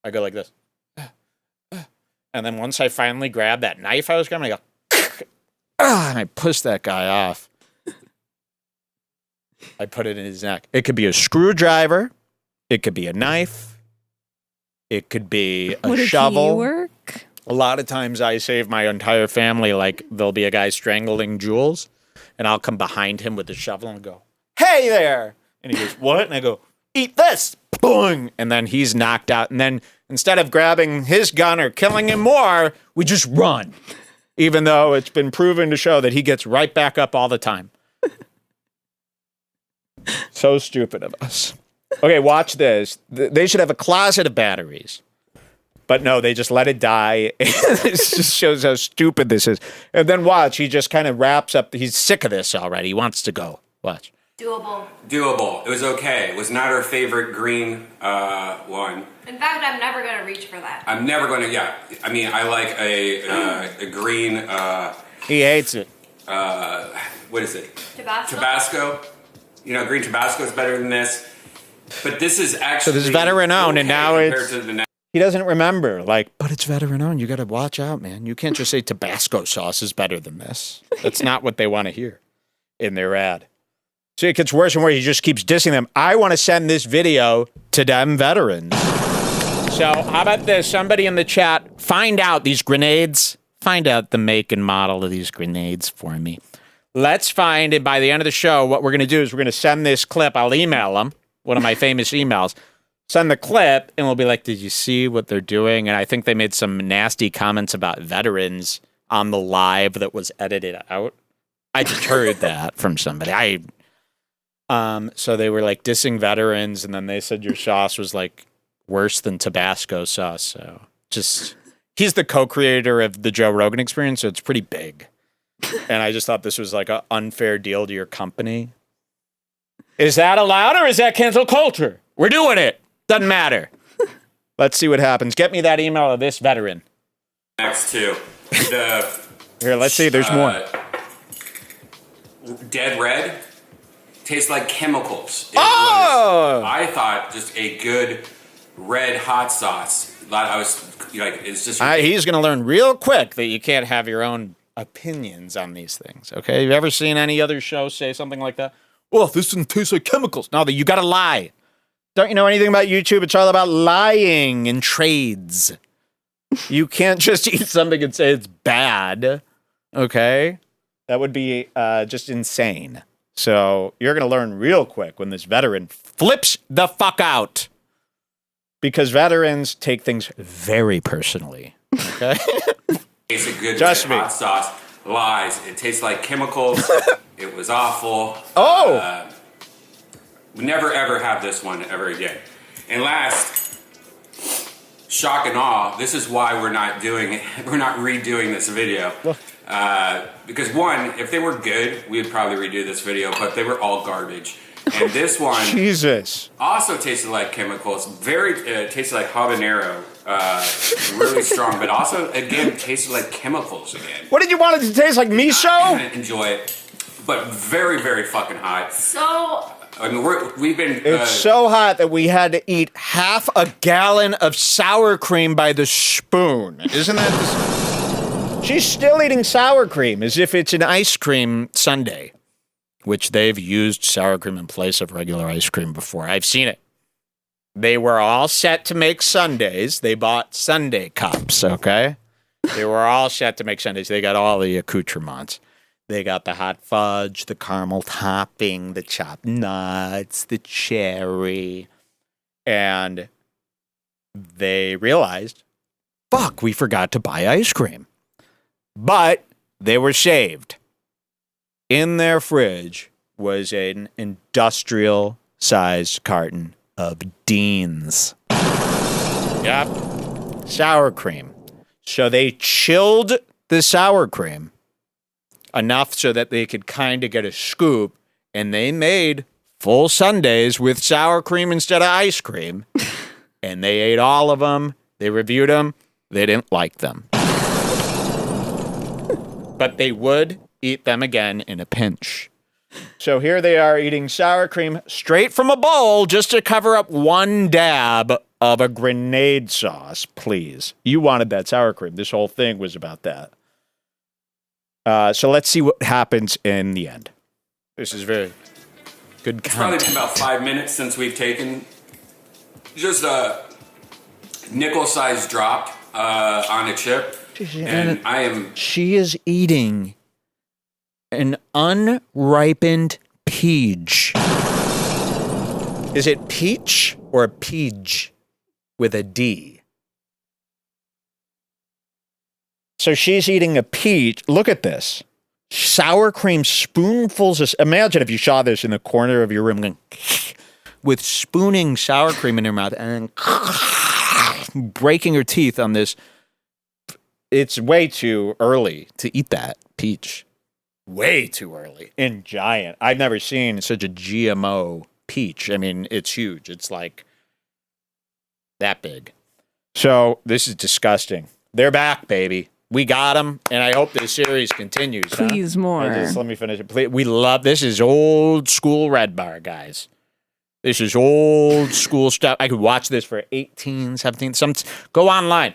S1: I go like this. And then once I finally grab that knife I was grabbing, I go, and I push that guy off. I put it in his neck. It could be a screwdriver. It could be a knife. It could be a
S2: Would
S1: shovel.
S2: a key work?
S1: A lot of times I save my entire family. Like, there'll be a guy strangling Jules, and I'll come behind him with the shovel and go, "Hey there!" And he goes, "What?" And I go, "Eat this!" Boom! And then he's knocked out. And then instead of grabbing his gun or killing him more, we just run. Even though it's been proven to show that he gets right back up all the time. So stupid of us. Okay, watch this. They should have a closet of batteries. But no, they just let it die. This just shows how stupid this is. And then watch, he just kind of wraps up. He's sick of this already. He wants to go. Watch.
S3: Doable. It was okay. It was not our favorite green one.
S4: In fact, I'm never gonna reach for that.
S3: I'm never going to, yeah. I mean, I like a green,
S1: He hates it.
S3: what is it?
S4: Tabasco?
S3: Tabasco. You know, green Tabasco is better than this. But this is actually
S1: So this is veteran owned, and now
S3: compared
S1: it's-
S3: to the next.
S1: He doesn't remember. Like, but it's veteran owned. You got to watch out, man. You can't just say Tabasco sauce is better than this. That's not what they want to hear in their ad. See, it gets worse and worse. He just keeps dissing them. I want to send this video to them veterans. So how about this? Somebody in the chat, find out these grenades. Find out the make and model of these grenades for me. Let's find it by the end of the show. What we're going to do is we're going to send this clip. I'll email them, one of my famous emails. Send the clip, and we'll be like, did you see what they're doing? And I think they made some nasty comments about veterans on the live that was edited out. I just heard that from somebody. So they were like dissing veterans, and then they said your sauce was like worse than Tabasco sauce. So just, he's the co-creator of the Joe Rogan Experience, so it's pretty big. And I just thought this was like an unfair deal to your company. Is that allowed or is that cancel culture? We're doing it. Doesn't matter. Let's see what happens. Get me that email of this veteran.
S3: Next two.
S1: Here, let's see. There's more.
S3: Dead red tastes like chemicals. It
S1: Oh!
S3: was, I thought, just a good red hot sauce. I was like, it's just.
S1: He's going to learn real quick that you can't have your own opinions on these things. Okay? Have you ever seen any other show say something like that? Well, this doesn't taste like chemicals. No, you got to lie. Don't you know anything about YouTube? It's all about lying and trades. You can't just eat something and say it's bad. Okay? That would be just insane. So you're going to learn real quick when this veteran flips the fuck out. Because veterans take things very personally. Okay?
S3: It's a good
S1: Trust me.
S3: hot sauce. Lies. It tastes like chemicals. It was awful.
S1: Oh!
S3: We never ever have this one ever again. And last, shock and awe. This is why we're not doing it. We're not redoing this video. Because one, if they were good, we would probably redo this video. But they were all garbage. And this one
S1: Jesus.
S3: also tasted like chemicals. Very tasted like habanero. Really strong, but also again tasted like chemicals again.
S1: What did you want it to taste like? Miso?
S3: I didn't enjoy it, but very very fucking hot.
S4: So,
S3: I mean, we've been.
S1: It's so hot that we had to eat half a gallon of sour cream by the spoon. Isn't that? She's still eating sour cream as if it's an ice cream sundae. which they've used sour cream in place of regular ice cream before. I've seen it. They were all set to make sundaes. They bought sundae cups, okay? They were all set to make sundaes. They got all the accoutrements. They got the hot fudge, the caramel topping, the chopped nuts, the cherry. And they realized, fuck, we forgot to buy ice cream. But they were saved. In their fridge was an industrial-sized carton of Dean's. Yep. Sour cream. So they chilled the sour cream enough so that they could kind of get a scoop, and they made full sundaes with sour cream instead of ice cream. And they ate all of them. They reviewed them. They didn't like them. But they would eat them again in a pinch. So here they are eating sour cream straight from a bowl just to cover up one dab of a grenade sauce, please. You wanted that sour cream. This whole thing was about that. So let's see what happens in the end. This is very good
S3: It's probably
S1: content.
S3: been about 5 minutes since we've taken just a nickel-sized drop on a chip. And I am...
S1: She is eating an unripened peach. Is it peach or peach with a D? So she's eating a peach. Look at this. Sour cream spoonfuls of... Imagine if you saw this in the corner of your room going, with spooning sour cream in her mouth and breaking her teeth on this. It's way too early to eat that peach. Way too early. And giant. I've never seen such a GMO peach. I mean, it's huge. It's like that big. So this is disgusting. They're back, baby. We got them, and I hope this series continues.
S2: Please, more.
S1: Let me finish it. Please. We love this. Is old school Red Bar, guys. This is old school stuff. I could watch this for 18, 17. Go online.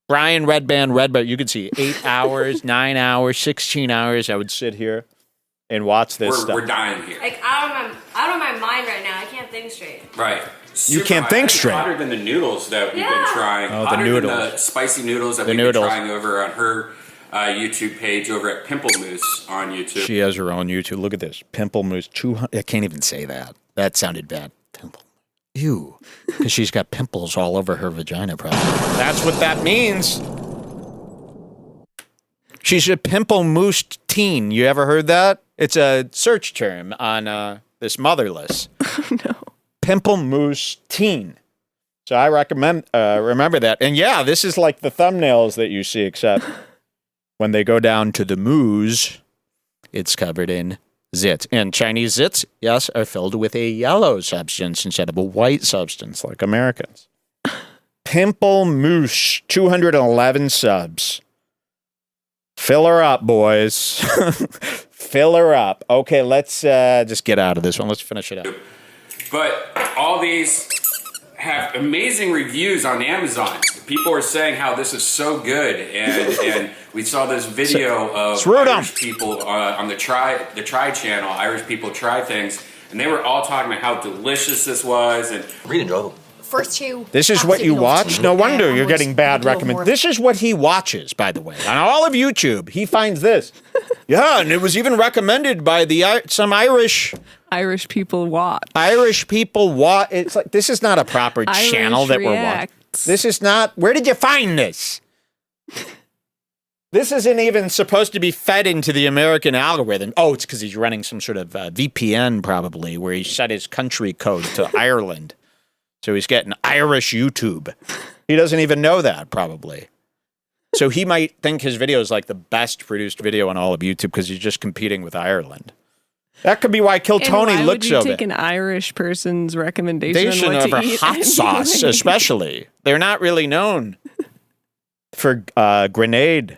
S1: Brian Red Bar. You could see 8 hours, 9 hours, 16 hours. I would sit here and watch this stuff.
S3: We're dying here.
S4: Like out of my mind right now. I can't think straight.
S3: Right.
S1: You can't think straight.
S3: Hotter than the noodles that we've been trying.
S1: Oh, the
S3: hotter
S1: noodles.
S3: than the spicy noodles that
S1: The
S3: we've
S1: noodles.
S3: been trying over on her YouTube page over at Pimple Moose on YouTube.
S1: She has her own YouTube. Look at this. Pimple Moose 200. I can't even say that. That sounded bad. Pimple. Ew. Because she's got pimples all over her vagina, probably. That's what that means. She's a pimple moose teen. You ever heard that? It's a search term on this Motherless.
S2: No.
S1: Pimple moose teen. So I recommend, remember that. And yeah, this is like the thumbnails that you see, except when they go down to the moose, it's covered in zits. And Chinese zits, yes, are filled with a yellow substance instead of a white substance like Americans. Pimple moose, 211 subs. Fill her up, boys. Fill her up. Okay, let's just get out of this one. Let's finish it up.
S3: But all these have amazing reviews on Amazon. People are saying how this is so good, and we saw this video of Irish people on the Try channel. Irish people try things, and they were all talking about how delicious this was. And
S5: really enjoy them.
S6: First two.
S1: This is what you watch? No wonder you're getting bad recommendations. This is what he watches, by the way. On all of YouTube, he finds this. Yeah, and it was even recommended by some Irish
S2: people watch.
S1: Irish people watch. It's like, this is not a proper channel that we're watching. This is not. Where did you find this? This isn't even supposed to be fed into the American algorithm. Oh, it's because he's running some sort of VPN, probably, where he set his country code to Ireland. So he's getting Irish YouTube. He doesn't even know that, probably. So he might think his video is like the best produced video on all of YouTube because he's just competing with Ireland. That could be why Kill Tony looks so
S2: bad. Why would you take
S1: bad.
S2: an Irish person's recommendation on what
S1: Of
S2: to
S1: a
S2: eat
S1: hot sauce, especially. They're not really known for grenade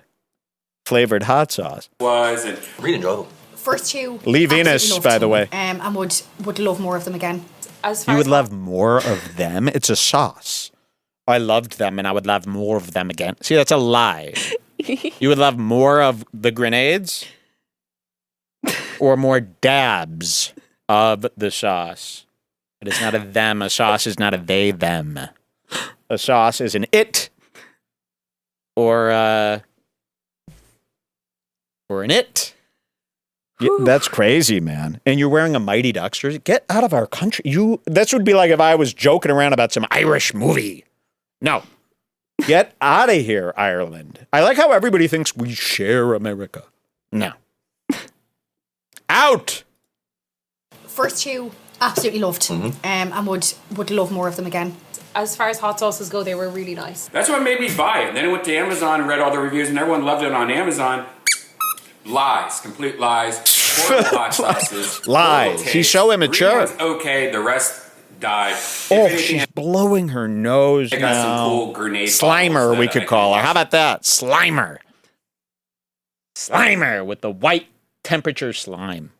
S1: flavored hot sauce.
S3: And
S5: really enjoy them.
S6: First two.
S1: Lee Venus, by the way.
S6: And would love more of them again.
S1: You would love more of them? It's a sauce. I loved them and I would love more of them again. See, that's a lie. You would love more of the grenades? or more dabs of the sauce. It is not a them. A sauce is not a they, them. A sauce is an it or an it. Yeah, that's crazy, man. And you're wearing a Mighty Ducks jersey. Get out of our country. This would be like if I was joking around about some Irish movie. No. Get out of here, Ireland. I like how everybody thinks we share America. No. Out.
S6: First two, absolutely loved. And would love more of them again.
S5: As far as hot sauces go, they were really nice.
S3: That's what made me buy it. And then I went to Amazon and read all the reviews, and everyone loved it on Amazon. Lies, complete lies. Horrible hot sauces.
S1: Lies.
S3: Horrible
S1: He's so immature.
S3: Green one's okay, the rest died.
S1: Oh, she's blowing her nose
S3: I got
S1: now.
S3: some cool grenade
S1: Slimer,
S3: bottles
S1: we
S3: that
S1: could
S3: I
S1: call her.
S3: can
S1: How about that? Slimer. Slimer with the white temperature slime.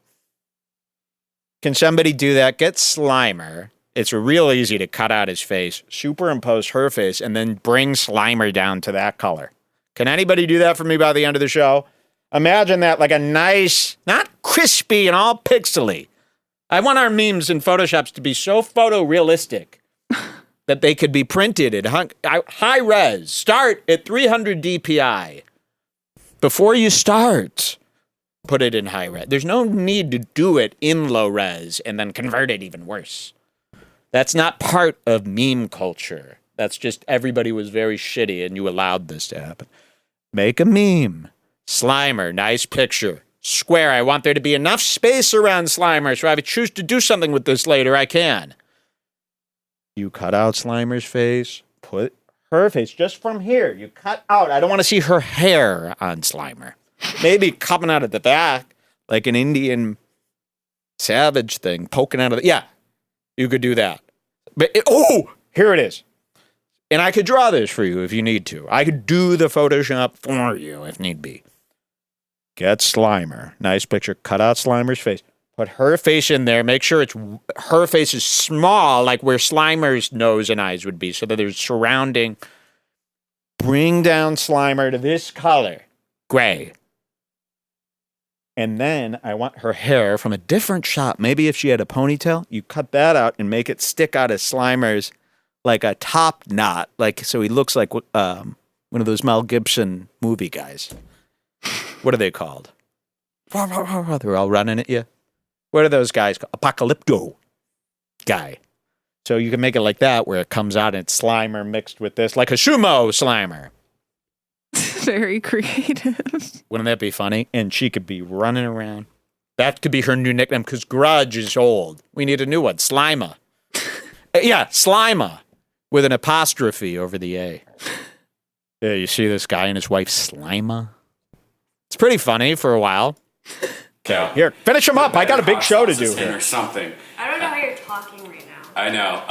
S1: Can somebody do that? Get Slimer. It's real easy to cut out his face, superimpose her face, and then bring Slimer down to that color. Can anybody do that for me by the end of the show? Imagine that like a nice, not crispy and all pixely. I want our memes and Photoshops to be so photorealistic that they could be printed at high res. Start at 300 DPI. Before you start, put it in high res. There's no need to do it in low res and then convert it even worse. That's not part of meme culture. That's just everybody was very shitty and you allowed this to happen. Make a meme. Slimer, nice picture. Square, I want there to be enough space around Slimer, so if I choose to do something with this later, I can. You cut out Slimer's face, put her face just from here. You cut out. I don't want to see her hair on Slimer. Maybe coming out of the back, like an Indian savage thing, poking out of the... Yeah, you could do that. But, here it is. And I could draw this for you if you need to. I could do the Photoshop for you if need be. Get Slimer. Nice picture. Cut out Slimer's face. Put her face in there. Make sure her face is small, like where Slimer's nose and eyes would be, so that there's surrounding. Bring down Slimer to this color. Gray. And then I want her hair from a different shot. Maybe if she had a ponytail, you cut that out and make it stick out of Slimer's like a top knot, like so he looks like one of those Mel Gibson movie guys. What are they called? They're all running at you. What are those guys called? Apocalypto guy. So you can make it like that, where it comes out and it's Slimer mixed with this, like a sumo Slimer.
S2: Very creative.
S1: Wouldn't that be funny? And she could be running around. That could be her new nickname, because Grudge is old. We need a new one. Slima. Yeah, Slima. With an apostrophe over the A. Yeah, you see this guy and his wife, Slima? It's pretty funny for a while. Okay, here, finish him up. I got a big show to do here.
S3: Or something.
S4: I don't know how you're talking right now.
S3: I know.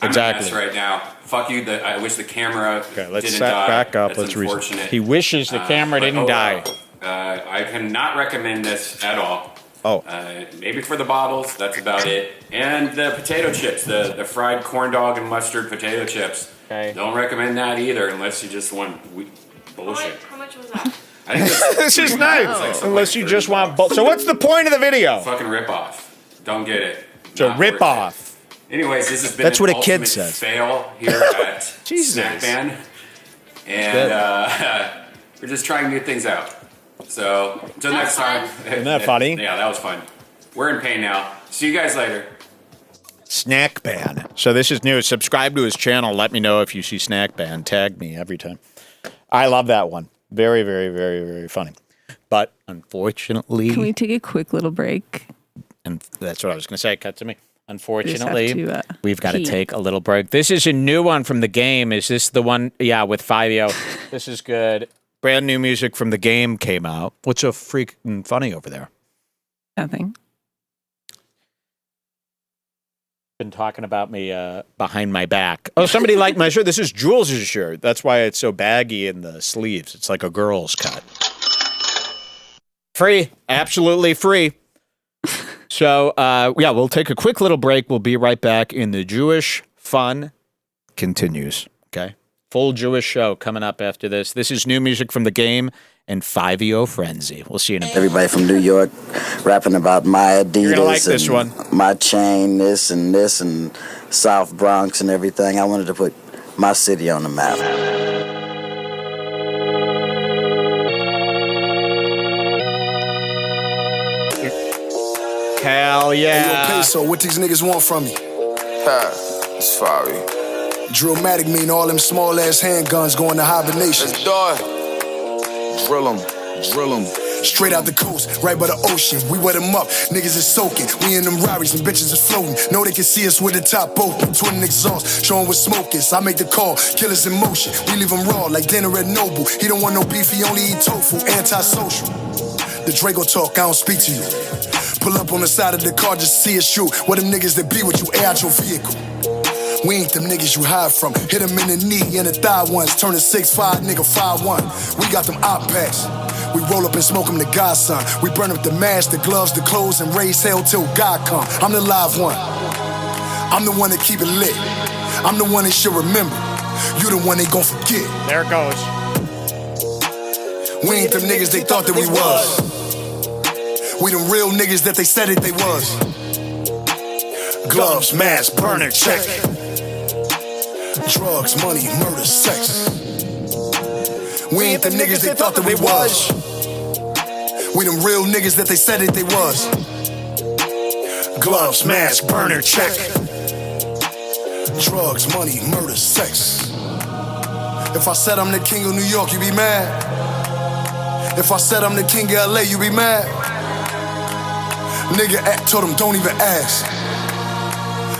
S3: I'm
S1: Exactly.
S3: a mess right now. Fuck you. I wish the camera
S1: Okay, let's
S3: didn't
S1: set
S3: die.
S1: back up.
S3: That's
S1: Let's reason.
S3: unfortunate.
S1: He wishes the camera
S3: But,
S1: didn't die.
S3: I cannot recommend this at all.
S1: Oh.
S3: Maybe for the bottles, that's about it. And the potato chips, the fried corn dog and mustard potato chips.
S1: Okay.
S3: Don't recommend that either unless you just want bullshit.
S4: How much was that?
S3: I think it's
S1: This is nice.
S3: like something
S1: Unless
S3: like
S1: you just
S3: 30
S1: want...
S3: bucks.
S1: So what's the point of the video?
S3: Fucking rip off. Don't get it.
S1: It's a
S3: Not
S1: rip
S3: worth it.
S1: off.
S3: Anyways, this has been
S1: That's
S3: an
S1: what a kid
S3: ultimate
S1: says.
S3: fail here at
S1: Jesus.
S3: Snack Band. And we're just trying new things out. So until next time.
S1: Isn't that funny?
S3: Yeah, that was fun. We're in pain now. See you guys later.
S1: Snack Ban. So this is new. Subscribe to his channel. Let me know if you see Snack Ban. Tag me every time. I love that one. Very, very, very, very funny. But unfortunately...
S2: Can we take a quick little break?
S1: And that's what I was going to say. Cut to me. Unfortunately,
S2: to,
S1: we've got to
S2: pee.
S1: take a little break. This is a new one from the game. Is this the one? Yeah, with Fivio. This is good. Brand new music from the game came out. What's so freaking funny over there?
S2: Nothing.
S1: Been talking about me behind my back. Oh, somebody liked my shirt. This is Jules' shirt. That's why it's so baggy in the sleeves. It's like a girl's cut. Free. Absolutely free. So, yeah, we'll take a quick little break. We'll be right back, and the Jewish fun continues. Okay? Full Jewish show coming up after this. This is new music from The Game and 5EO Frenzy. We'll see you in a minute.
S7: Everybody from New York rapping about my Adidas.
S1: You're gonna like this one.
S7: My chain, this and South Bronx and everything. I wanted to put my city on the map.
S1: Hell yeah.
S8: Hey, yo, Peso, what these niggas want from me?
S9: It's sorry.
S8: Drillmatic mean all them small ass handguns going to hibernation.
S9: Let's do it. Drill 'em.
S8: Straight out the coast, right by the ocean. We wet them up, niggas is soaking. We in them Rarries and bitches is floating. Know they can see us with the top open. Twin exhaust, showing what smoke is. I make the call, killers in motion. We leave them raw like dinner at Noble. He don't want no beef, he only eat tofu. Antisocial. The Draco talk, I don't speak to you. Pull up on the side of the car, just see us shoot. What them niggas that be with you, air out your vehicle. We ain't them niggas you hide from. Hit them in the knee and the thigh ones. Turn a 6'5", nigga 5'1". We got them op packs. We roll up and smoke them to God's son. We burn up the mask, the gloves, the clothes, and raise hell till God come. I'm the live one. I'm the one that keep it lit. I'm the one they should remember. You the one they gon' forget.
S1: There it goes.
S8: We ain't them niggas they thought that we was. We them real niggas that they said that they was. Gloves, mask, burner, check. Drugs, money, murder, sex. We ain't them niggas they thought that we was. We them real niggas that they said that they was. Gloves, mask, burner, check. Drugs, money, murder, sex. If I said I'm the king of New York, you be mad. If I said I'm the king of LA, you be mad. Nigga told him don't even ask.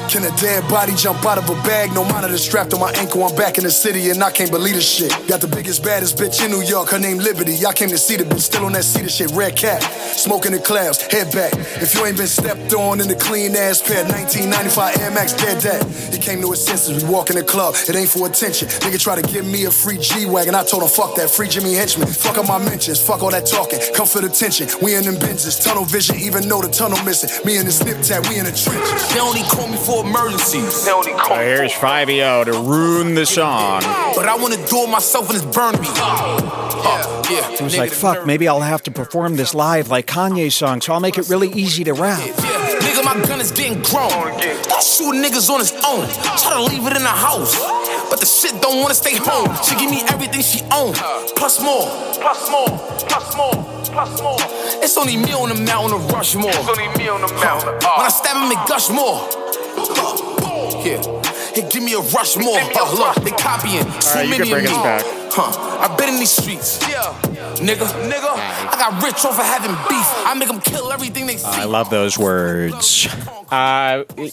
S8: Can a dead body jump out of a bag? No monitor strapped on my ankle, I'm back in the city and I can't believe this shit. Got the biggest, baddest bitch in New York, her name Liberty. I came to see the bitch, still on that cedar shit, red cat. Smoking the clouds, head back. If you ain't been stepped on in the clean ass pair, 1995 Air Max, dead that. He came to his senses, we walk in the club, it ain't for attention. Nigga try to give me a free G-Wagon, I told him fuck that, free Jimmy Henchman. Fuck up my mentions, fuck all that talking, come for the tension. We in them Benzes, tunnel vision, even though the tunnel missing. Me and the snip tap, we in the trenches.
S9: They only call me for emergencies.
S1: Here's 5EO to ruin the song.
S9: But I wanna do it myself and it's burn me.
S1: He was like, fuck, maybe I'll have to perform this live like Kanye's song, so I'll make it really easy to rap.
S9: Nigga, my gun is getting grown. Don't shoot niggas on his own. Try to leave it in the house, but the shit don't wanna stay home. She give me everything she own, plus more. It's only me on the mountain of Rushmore. When I stab him, it gush more. Yeah, give me a rush more. Look, they copying. So
S1: right,
S9: many of me.
S1: Back.
S9: I've been in these streets. Nigga. I got rich off of having beef. I make them kill everything they see.
S1: I love those words.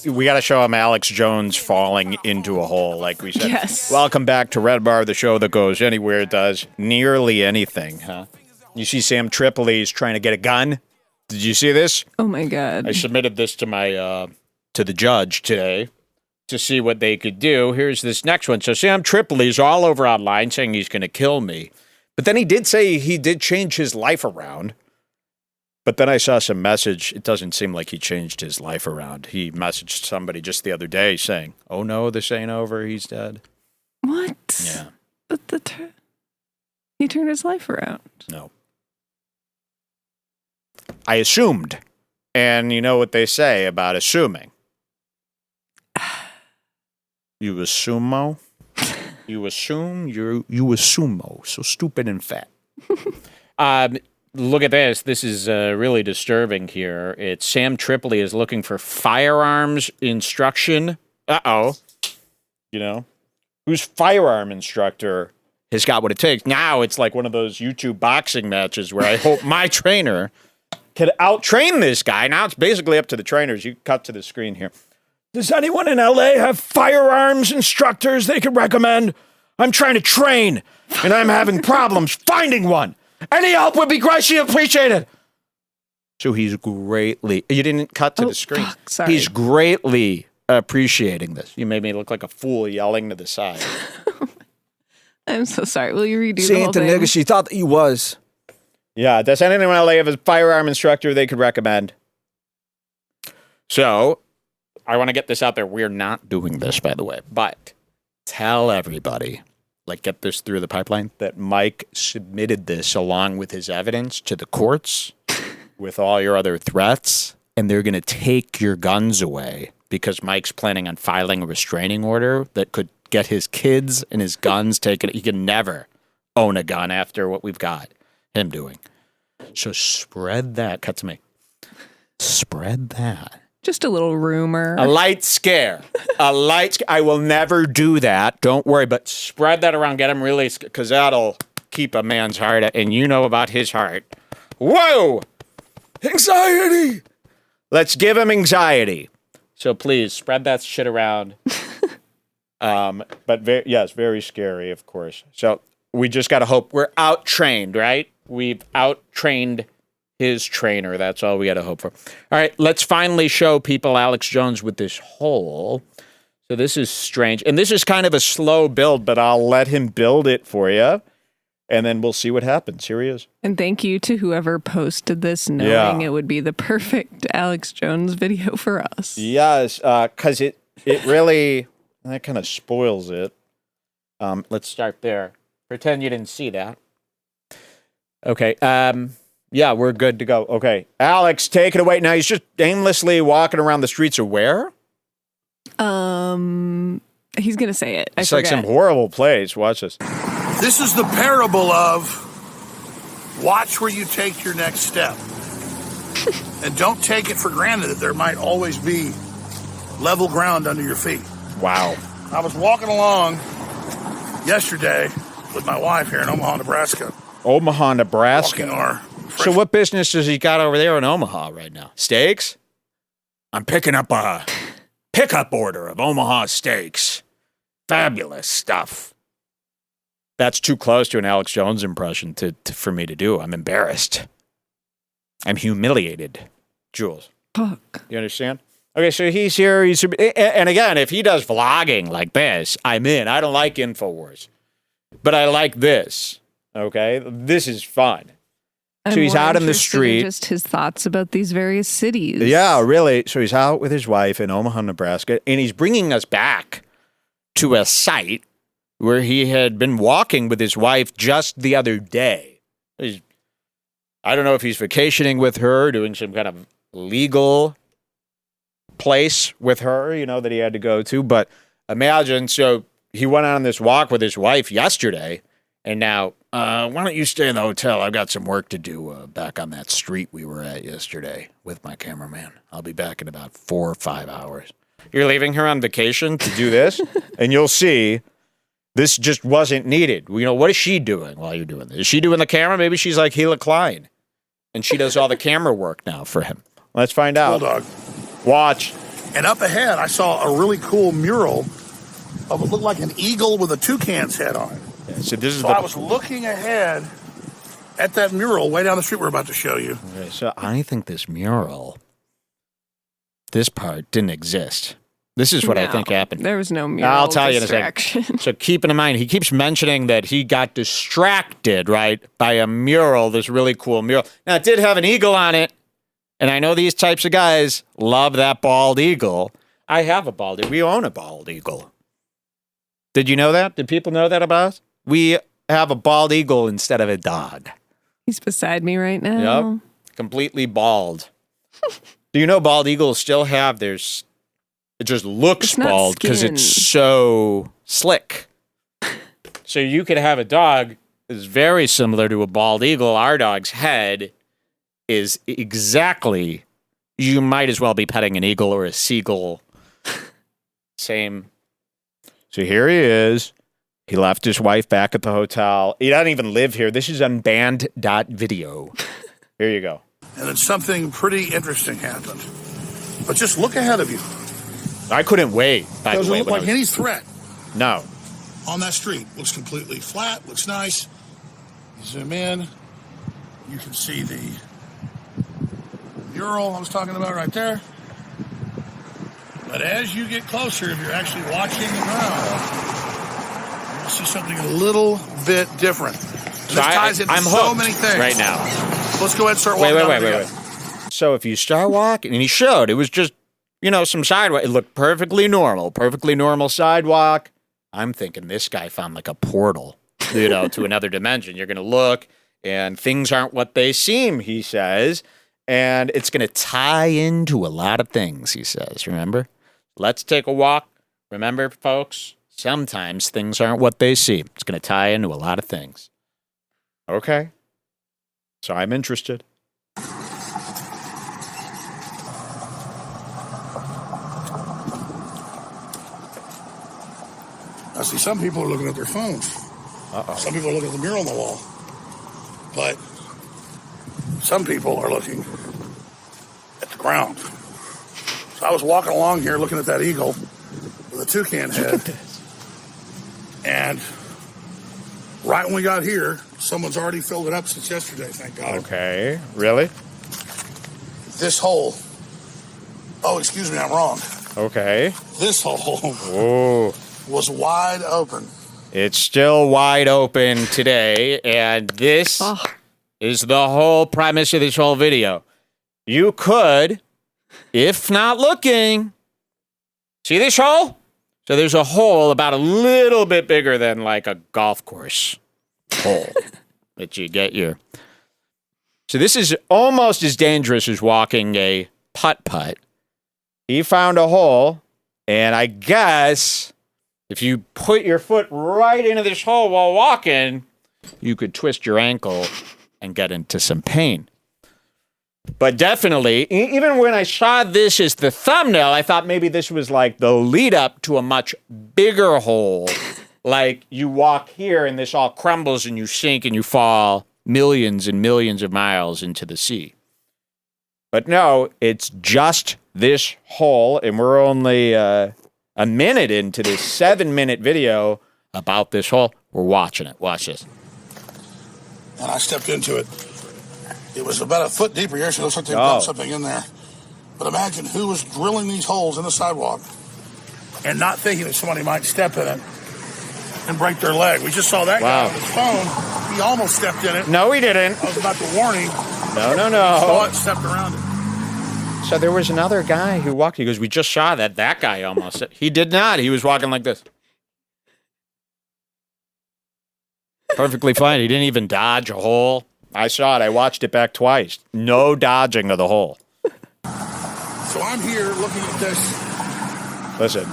S1: We got to show him Alex Jones falling into a hole, like we said.
S2: Yes.
S1: Welcome back to Red Bar, the show that goes anywhere it does nearly anything, huh? You see Sam Tripoli's trying to get a gun? Did you see this?
S2: Oh my God.
S1: I submitted this to my to the judge today to see what they could do. Here's this next one. So Sam Tripoli's all over online saying he's going to kill me. But then he did say he did change his life around. But then I saw some message. It doesn't seem like he changed his life around. He messaged somebody just the other day saying, oh no, this ain't over. He's dead.
S2: What?
S1: Yeah.
S2: He turned his life around.
S1: No. I assumed. And you know what they say about assuming. You assumo? You assume? You assumo. So stupid and fat. Look at this. This is really disturbing here. It's Sam Tripoli is looking for firearms instruction. Uh-oh. You know? Whose firearm instructor has got what it takes? Now it's like one of those YouTube boxing matches where I hope my trainer could out-train this guy. Now it's basically up to the trainers. You cut to the screen here. Does anyone in LA have firearms instructors they could recommend? I'm trying to train, and I'm having problems finding one. Any help would be greatly appreciated. So he's greatly... You didn't cut to the screen.
S2: Fuck, sorry.
S1: He's greatly appreciating this. You made me look like a fool yelling to the side.
S2: I'm so sorry. Will you redo
S10: She
S2: the whole
S10: ain't the
S2: thing?
S10: nigga she thought that you was.
S1: Yeah, does anyone in LA have a firearm instructor they could recommend? So, I want to get this out there. We're not doing this, by the way, but tell everybody like get this through the pipeline, that Mike submitted this along with his evidence to the courts with all your other threats, and they're going to take your guns away because Mike's planning on filing a restraining order that could get his kids and his guns taken. He can never own a gun after what we've got him doing. So spread that. Cut to me. Spread that.
S2: Just a little rumor.
S1: A light scare. I will never do that. Don't worry, but spread that around. Get him really, because that'll keep a man's heart. And you know about his heart. Whoa! Anxiety! Let's give him anxiety. So please, spread that shit around. But yes, very scary, of course. So we just got to hope we're out-trained, right? We've out-trained his trainer. That's all we got to hope for. All right, let's finally show people Alex Jones with this hole. So this is strange. And this is kind of a slow build, but I'll let him build it for you. And then we'll see what happens. Here he is.
S2: And thank you to whoever posted this, knowing it would be the perfect Alex Jones video for us.
S1: Yes, because it really, that kind of spoils it. Let's start there. Pretend you didn't see that. Okay. Yeah, we're good to go. Okay. Alex, take it away. Now, he's just aimlessly walking around the streets of where?
S2: He's going to say it.
S1: It's like some horrible place. Watch this.
S10: This is the parable of watch where you take your next step. And don't take it for granted that there might always be level ground under your feet.
S1: Wow.
S10: I was walking along yesterday with my wife here in Omaha, Nebraska.
S1: Omaha, Nebraska.
S10: Walking our
S1: So what business does he got over there in Omaha right now? Steaks? I'm picking up a pickup order of Omaha steaks. Fabulous stuff. That's too close to an Alex Jones impression for me to do. I'm embarrassed. I'm humiliated. Jules.
S2: Fuck.
S1: You understand? Okay, so he's here. And again, if he does vlogging like this, I'm in. I don't like InfoWars. But I like this. Okay? This is fun. So he's out in the street.
S2: Just his thoughts about these various cities.
S1: Yeah, really. So he's out with his wife in Omaha, Nebraska, and he's bringing us back to a site where he had been walking with his wife just the other day. I don't know if he's vacationing with her, doing some kind of legal place with her, that he had to go to. But imagine, so he went on this walk with his wife yesterday, and now, why don't you stay in the hotel? I've got some work to do back on that street we were at yesterday with my cameraman. I'll be back in about 4 or 5 hours. You're leaving her on vacation to do this? And you'll see, this just wasn't needed. What is she doing while you're doing this? Is she doing the camera? Maybe she's like Hila Klein, and she does all the camera work now for him. Let's find out.
S10: Bulldog.
S1: Watch.
S10: And up ahead, I saw a really cool mural of what looked like an eagle with a toucan's head on it.
S1: So
S10: I was looking ahead at that mural way down the street we're about to show you.
S1: Okay, so I think this mural, this part didn't exist. This is what I think happened.
S2: There was no mural.
S1: I'll tell you in a second. So keep in mind, he keeps mentioning that he got distracted, right, by a mural, this really cool mural. Now, it did have an eagle on it, and I know these types of guys love that bald eagle. I have a bald eagle. We own a bald eagle. Did you know that? Did people know that about us? We have a bald eagle instead of a dog.
S2: He's beside me right now.
S1: Yep. Completely bald. Do you know bald eagles still have it just looks bald because it's so slick. So you could have a dog that's very similar to a bald eagle. Our dog's head is exactly, you might as well be petting an eagle or a seagull. Same. So here he is. He left his wife back at the hotel. He doesn't even live here. This is on band.video. Here you go.
S10: And then something pretty interesting happened. But just look ahead of you.
S1: I couldn't wait, by the way.
S10: Doesn't look like any threat.
S1: No.
S10: On that street. Looks completely flat. Looks nice. Zoom in. You can see the mural I was talking about right there. But as you get closer, if you're actually watching the ground, you'll see something a little bit different. This ties into
S1: I'm
S10: so
S1: hooked
S10: many things.
S1: right now.
S10: Let's go ahead and start walking.
S1: Wait. So if you start walking, and he showed, it was just, some sidewalk. It looked perfectly normal sidewalk. I'm thinking this guy found like a portal, to another dimension. You're going to look and things aren't what they seem, he says. And it's going to tie into a lot of things, he says. Remember? Let's take a walk. Remember, folks, sometimes things aren't what they seem. It's going to tie into a lot of things. Okay. So I'm interested.
S10: I see some people are looking at their phones.
S1: Uh-oh.
S10: Some people are looking at the mural on the wall. But some people are looking at the ground. So I was walking along here looking at that eagle with a toucan head. And right when we got here, someone's already filled it up since yesterday, thank God.
S1: Okay. Really?
S10: This hole. Oh, excuse me, I'm wrong.
S1: Okay.
S10: This hole
S1: Whoa.
S10: was wide open.
S1: It's still wide open today, and this is the whole premise of this whole video. You could, if not looking, see this hole? So there's a hole about a little bit bigger than like a golf course hole that you get your... So this is almost as dangerous as walking a putt-putt. He found a hole, and I guess... if you put your foot right into this hole while walking, you could twist your ankle and get into some pain. But definitely, even when I saw this as the thumbnail, I thought maybe this was like the lead up to a much bigger hole. Like you walk here and this all crumbles and you sink and you fall millions and millions of miles into the sea. But no, it's just this hole, and we're only... a minute into this 7-minute video about this hole. We're watching it. Watch this.
S10: And I stepped into it. It was about a foot deeper here, so it looks like they dumped something in there. But imagine who was drilling these holes in the sidewalk and not thinking that somebody might step in it and break their leg. We just saw that guy on his phone. He almost stepped in it.
S1: No, he didn't.
S10: I was about to warn him.
S1: No.
S10: Saw it, stepped around it.
S1: So there was another guy who walked. He goes, we just saw that guy almost. He did not. He was walking like this. Perfectly fine. He didn't even dodge a hole. I saw it. I watched it back twice. No dodging of the hole.
S10: So I'm here looking at this.
S1: Listen.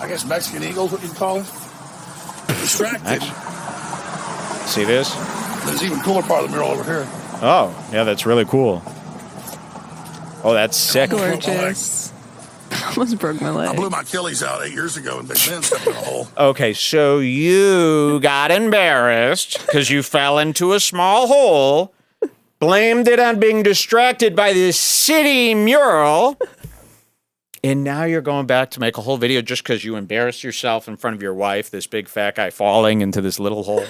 S10: I guess Mexican eagle's what you'd call it. Distracted.
S1: See this?
S10: There's an even cooler part of the mural over here.
S1: Oh, yeah, that's really cool. Oh, that's sick.
S2: Gorgeous. Almost broke my leg.
S10: I blew my Achilles out 8 years ago and Big Ben stepped in a hole.
S1: Okay, so you got embarrassed because you fell into a small hole, blamed it on being distracted by this city mural, and now you're going back to make a whole video just because you embarrassed yourself in front of your wife, this big fat guy falling into this little hole.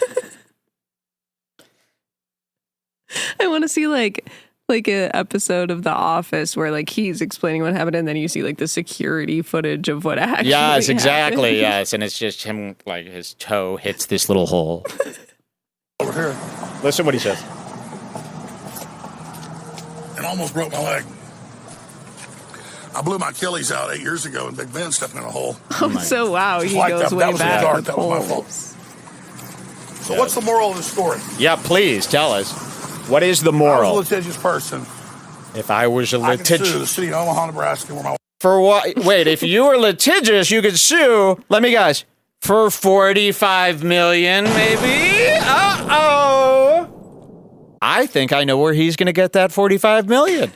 S2: I want to see like a episode of The Office where like he's explaining what happened, and then you see like the security footage of what actually
S1: Yes, exactly.
S2: happened.
S1: Yes, and it's just him like his toe hits this little hole.
S10: Over here.
S1: Listen what he says.
S10: And almost broke my leg. I blew my Achilles out 8 years ago and Big Ben stepped in a hole.
S2: Oh, so wow,
S10: Just
S2: he
S10: like
S2: goes
S10: that.
S2: way
S10: That was in the
S2: back.
S10: dark.
S2: with
S10: That was my fault.
S2: holes.
S10: So what's the moral of the story?
S1: Yeah, please tell us. What is the
S10: I
S1: moral?
S10: was a litigious person.
S1: If I was a
S10: I could sue
S1: litigious...
S10: the city of Omaha, Nebraska, where my
S1: For what? Wait, if you were litigious, you could sue, let me guess, for $45 million, maybe? Uh-oh. I think I know where he's going to get that $45 million.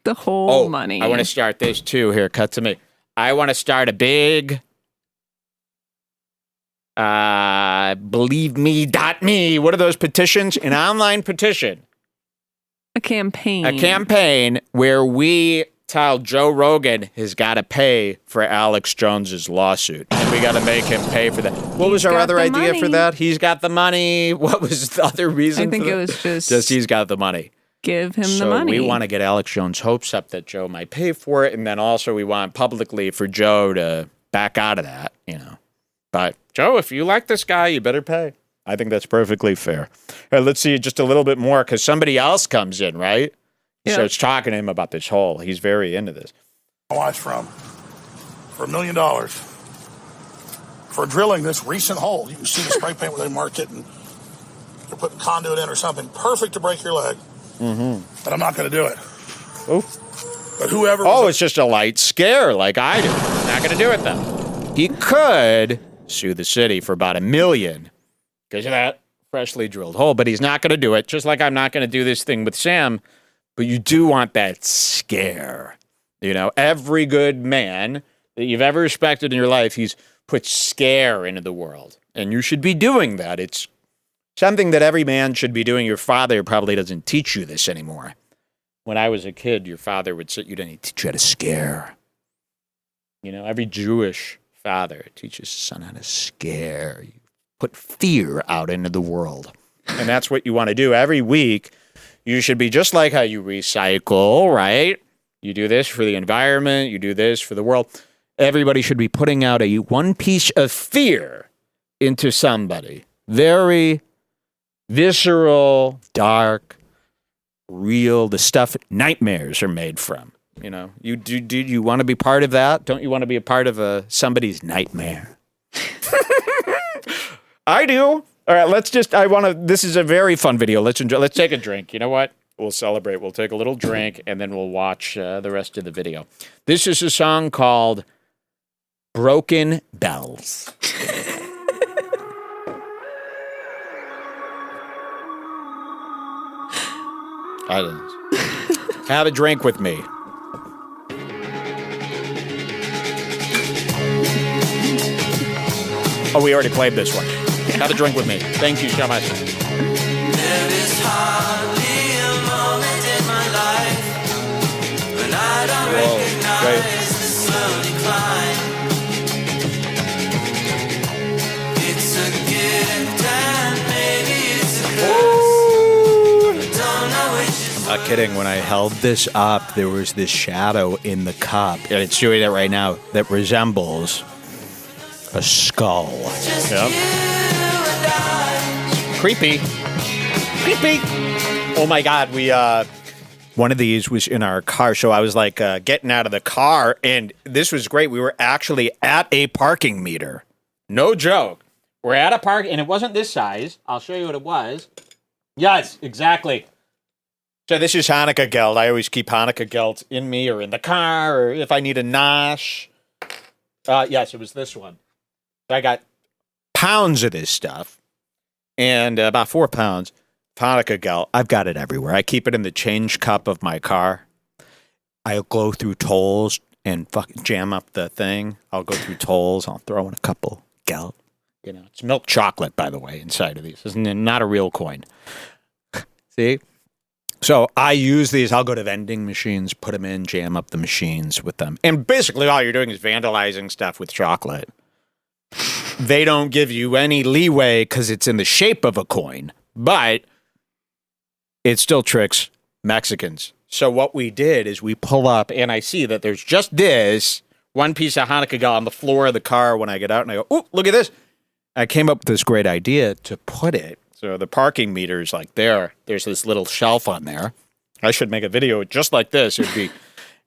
S2: The whole money.
S1: I want to start this too. Here, cut to me. I want to start a big... BelieveMe.me. What are those petitions? An online petition.
S2: A campaign.
S1: A campaign where we tell Joe Rogan has got to pay for Alex Jones's lawsuit. And we got to make him pay for that. What was our other idea for that? He's got the money. What was the other reason?
S2: I think
S1: for
S2: it
S1: that?
S2: was just
S1: he's got the money.
S2: Give him the
S1: So
S2: money.
S1: we want to get Alex Jones' hopes up that Joe might pay for it. And then also we want publicly for Joe to back out of that, you know. But Joe, if you like this guy, you better pay. I think that's perfectly fair. All right, let's see just a little bit more because somebody else comes in, right?
S2: Yeah.
S1: So it's talking to him about this hole. He's very into this.
S10: wife's from. for $1 million for drilling this recent hole. You can see the spray paint where they marked it, and they're putting conduit in or something. Perfect to break your leg. But I'm not going to do it.
S1: Oh.
S10: But whoever...
S1: it's just a light scare like I do. Not going to do it, though. He could sue the city for about $1 million because of that freshly drilled hole, but he's not going to do it, just like I'm not going to do this thing with Sam. But you do want that scare. You know, every good man that you've ever respected in your life, he's put scare into the world. And you should be doing that. It's something that every man should be doing. Your father probably doesn't teach you this anymore. When I was a kid, your father would sit you down and teach you how to scare. You know, every Jewish father teaches his son how to scare. You put fear out into the world. And that's what you want to do. Every week, you should be just like how you recycle, right? You do this for the environment. You do this for the world. Everybody should be putting out one piece of fear into somebody. Very visceral, dark, real, the stuff nightmares are made from. You know, you want to be part of that? Don't you want to be a part of somebody's nightmare? I do. All right, this is a very fun video. Let's enjoy. Let's take a drink. You know what? We'll celebrate. We'll take a little drink, and then we'll watch the rest of the video. This is a song called Broken Bells. I didn't. Have a drink with me. Oh, we already played this one. Have a drink with me. Thank you so much.
S11: There is hardly a moment in my life when I don't recognize the slow decline. It's a gift and maybe it's a curse. Don't know which is
S1: Not kidding. When I held this up, there was this shadow in the cup, and it's doing it right now, that resembles a skull. Yep. Creepy. Oh my God, one of these was in our car, so I was like getting out of the car, and this was great. We were actually at a parking meter. No joke. We're at a park, and it wasn't this size. I'll show you what it was. Yes, exactly. So this is Hanukkah gelt. I always keep Hanukkah gelt in me or in the car, or if I need a nosh. Yes, it was this one. I got pounds of this stuff, and about 4 pounds of Hanukkah gelt. I've got it everywhere. I keep it in the change cup of my car. I'll go through tolls and fucking jam up the thing. I'll go through tolls. I'll throw in a couple gelt. You know, it's milk chocolate, by the way, inside of these. It's not a real coin. See? So I use these. I'll go to vending machines, put them in, jam up the machines with them. And basically all you're doing is vandalizing stuff with chocolate. They don't give you any leeway because it's in the shape of a coin, but it still tricks Mexicans. So what we did is we pull up, and I see that there's just this one piece of Hanukkah gel on the floor of the car when I get out, and I go, "Ooh, look at this." I came up with this great idea to put it. So the parking meter is like there's this little shelf on there. I should make a video just like this. It'd be,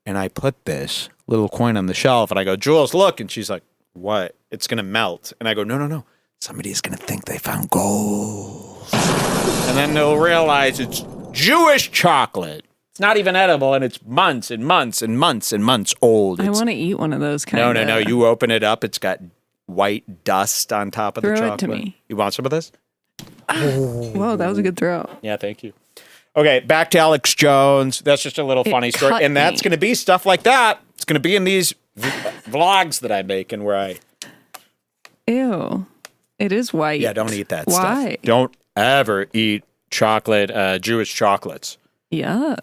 S1: and I put this little coin on the shelf, and I go, "Jules, look," and she's like, "What? It's going to melt." And I go, no. Somebody's going to think they found gold. And then they'll realize it's Jewish chocolate. It's not even edible, and it's months and months and months and months old.
S2: I want to eat one of those kind of.
S1: No. You open it up. It's got white dust on top of the chocolate.
S2: Throw it to me.
S1: You want some of this?
S2: Whoa, that was a good throw.
S1: Yeah, thank you. Okay, back to Alex Jones. That's just a little funny story. And that's going to be stuff like that. It's going to be in these vlogs that I make and where I...
S2: Ew. It is white.
S1: Yeah, don't eat that stuff.
S2: Why?
S1: Don't ever eat chocolate, Jewish chocolates.
S2: Yuck.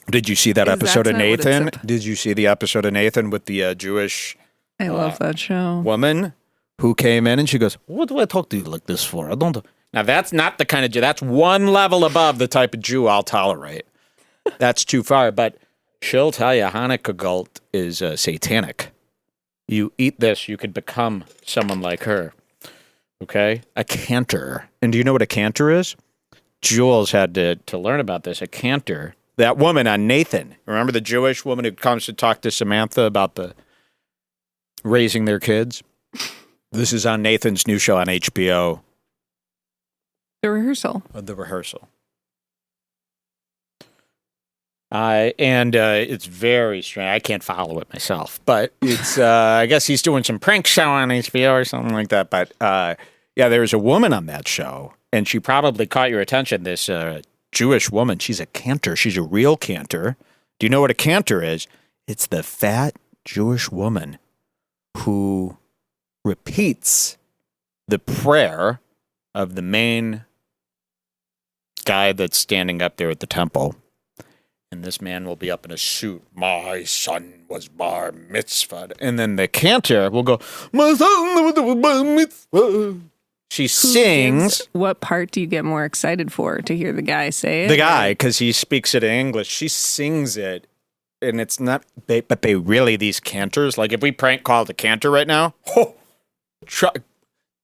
S1: Did you see that episode of Nathan? Did you see the episode of Nathan with the Jewish...
S2: I love that show.
S1: Woman who came in and she goes, "What do I talk to you like this for? I don't..." Now, that's not the kind of Jew. That's one level above the type of Jew I'll tolerate. That's too far. But she'll tell you Hanukkah gelt is satanic. You eat this, you could become someone like her. Okay? A cantor. And do you know what a cantor is? Jules had to learn about this. A cantor. That woman on Nathan. Remember the Jewish woman who comes to talk to Samantha about the raising their kids. This is on Nathan's new show on HBO.
S2: The Rehearsal.
S1: The Rehearsal. And it's very strange. I can't follow it myself, but it's, I guess he's doing some prank show on HBO or something like that. But yeah, there's a woman on that show, and she probably caught your attention, this Jewish woman. She's a cantor. She's a real cantor. Do you know what a cantor is? It's the fat Jewish woman who repeats the prayer of the main guy that's standing up there at the temple. And this man will be up in a suit. My son was bar mitzvah. And then the cantor will go, my son was bar mitzvah. She sings.
S2: What part do you get more excited for? To hear the guy say it?
S1: The guy, because he speaks it in English. She sings it. And it's not, but they really, these cantors, like if we prank called a cantor right now,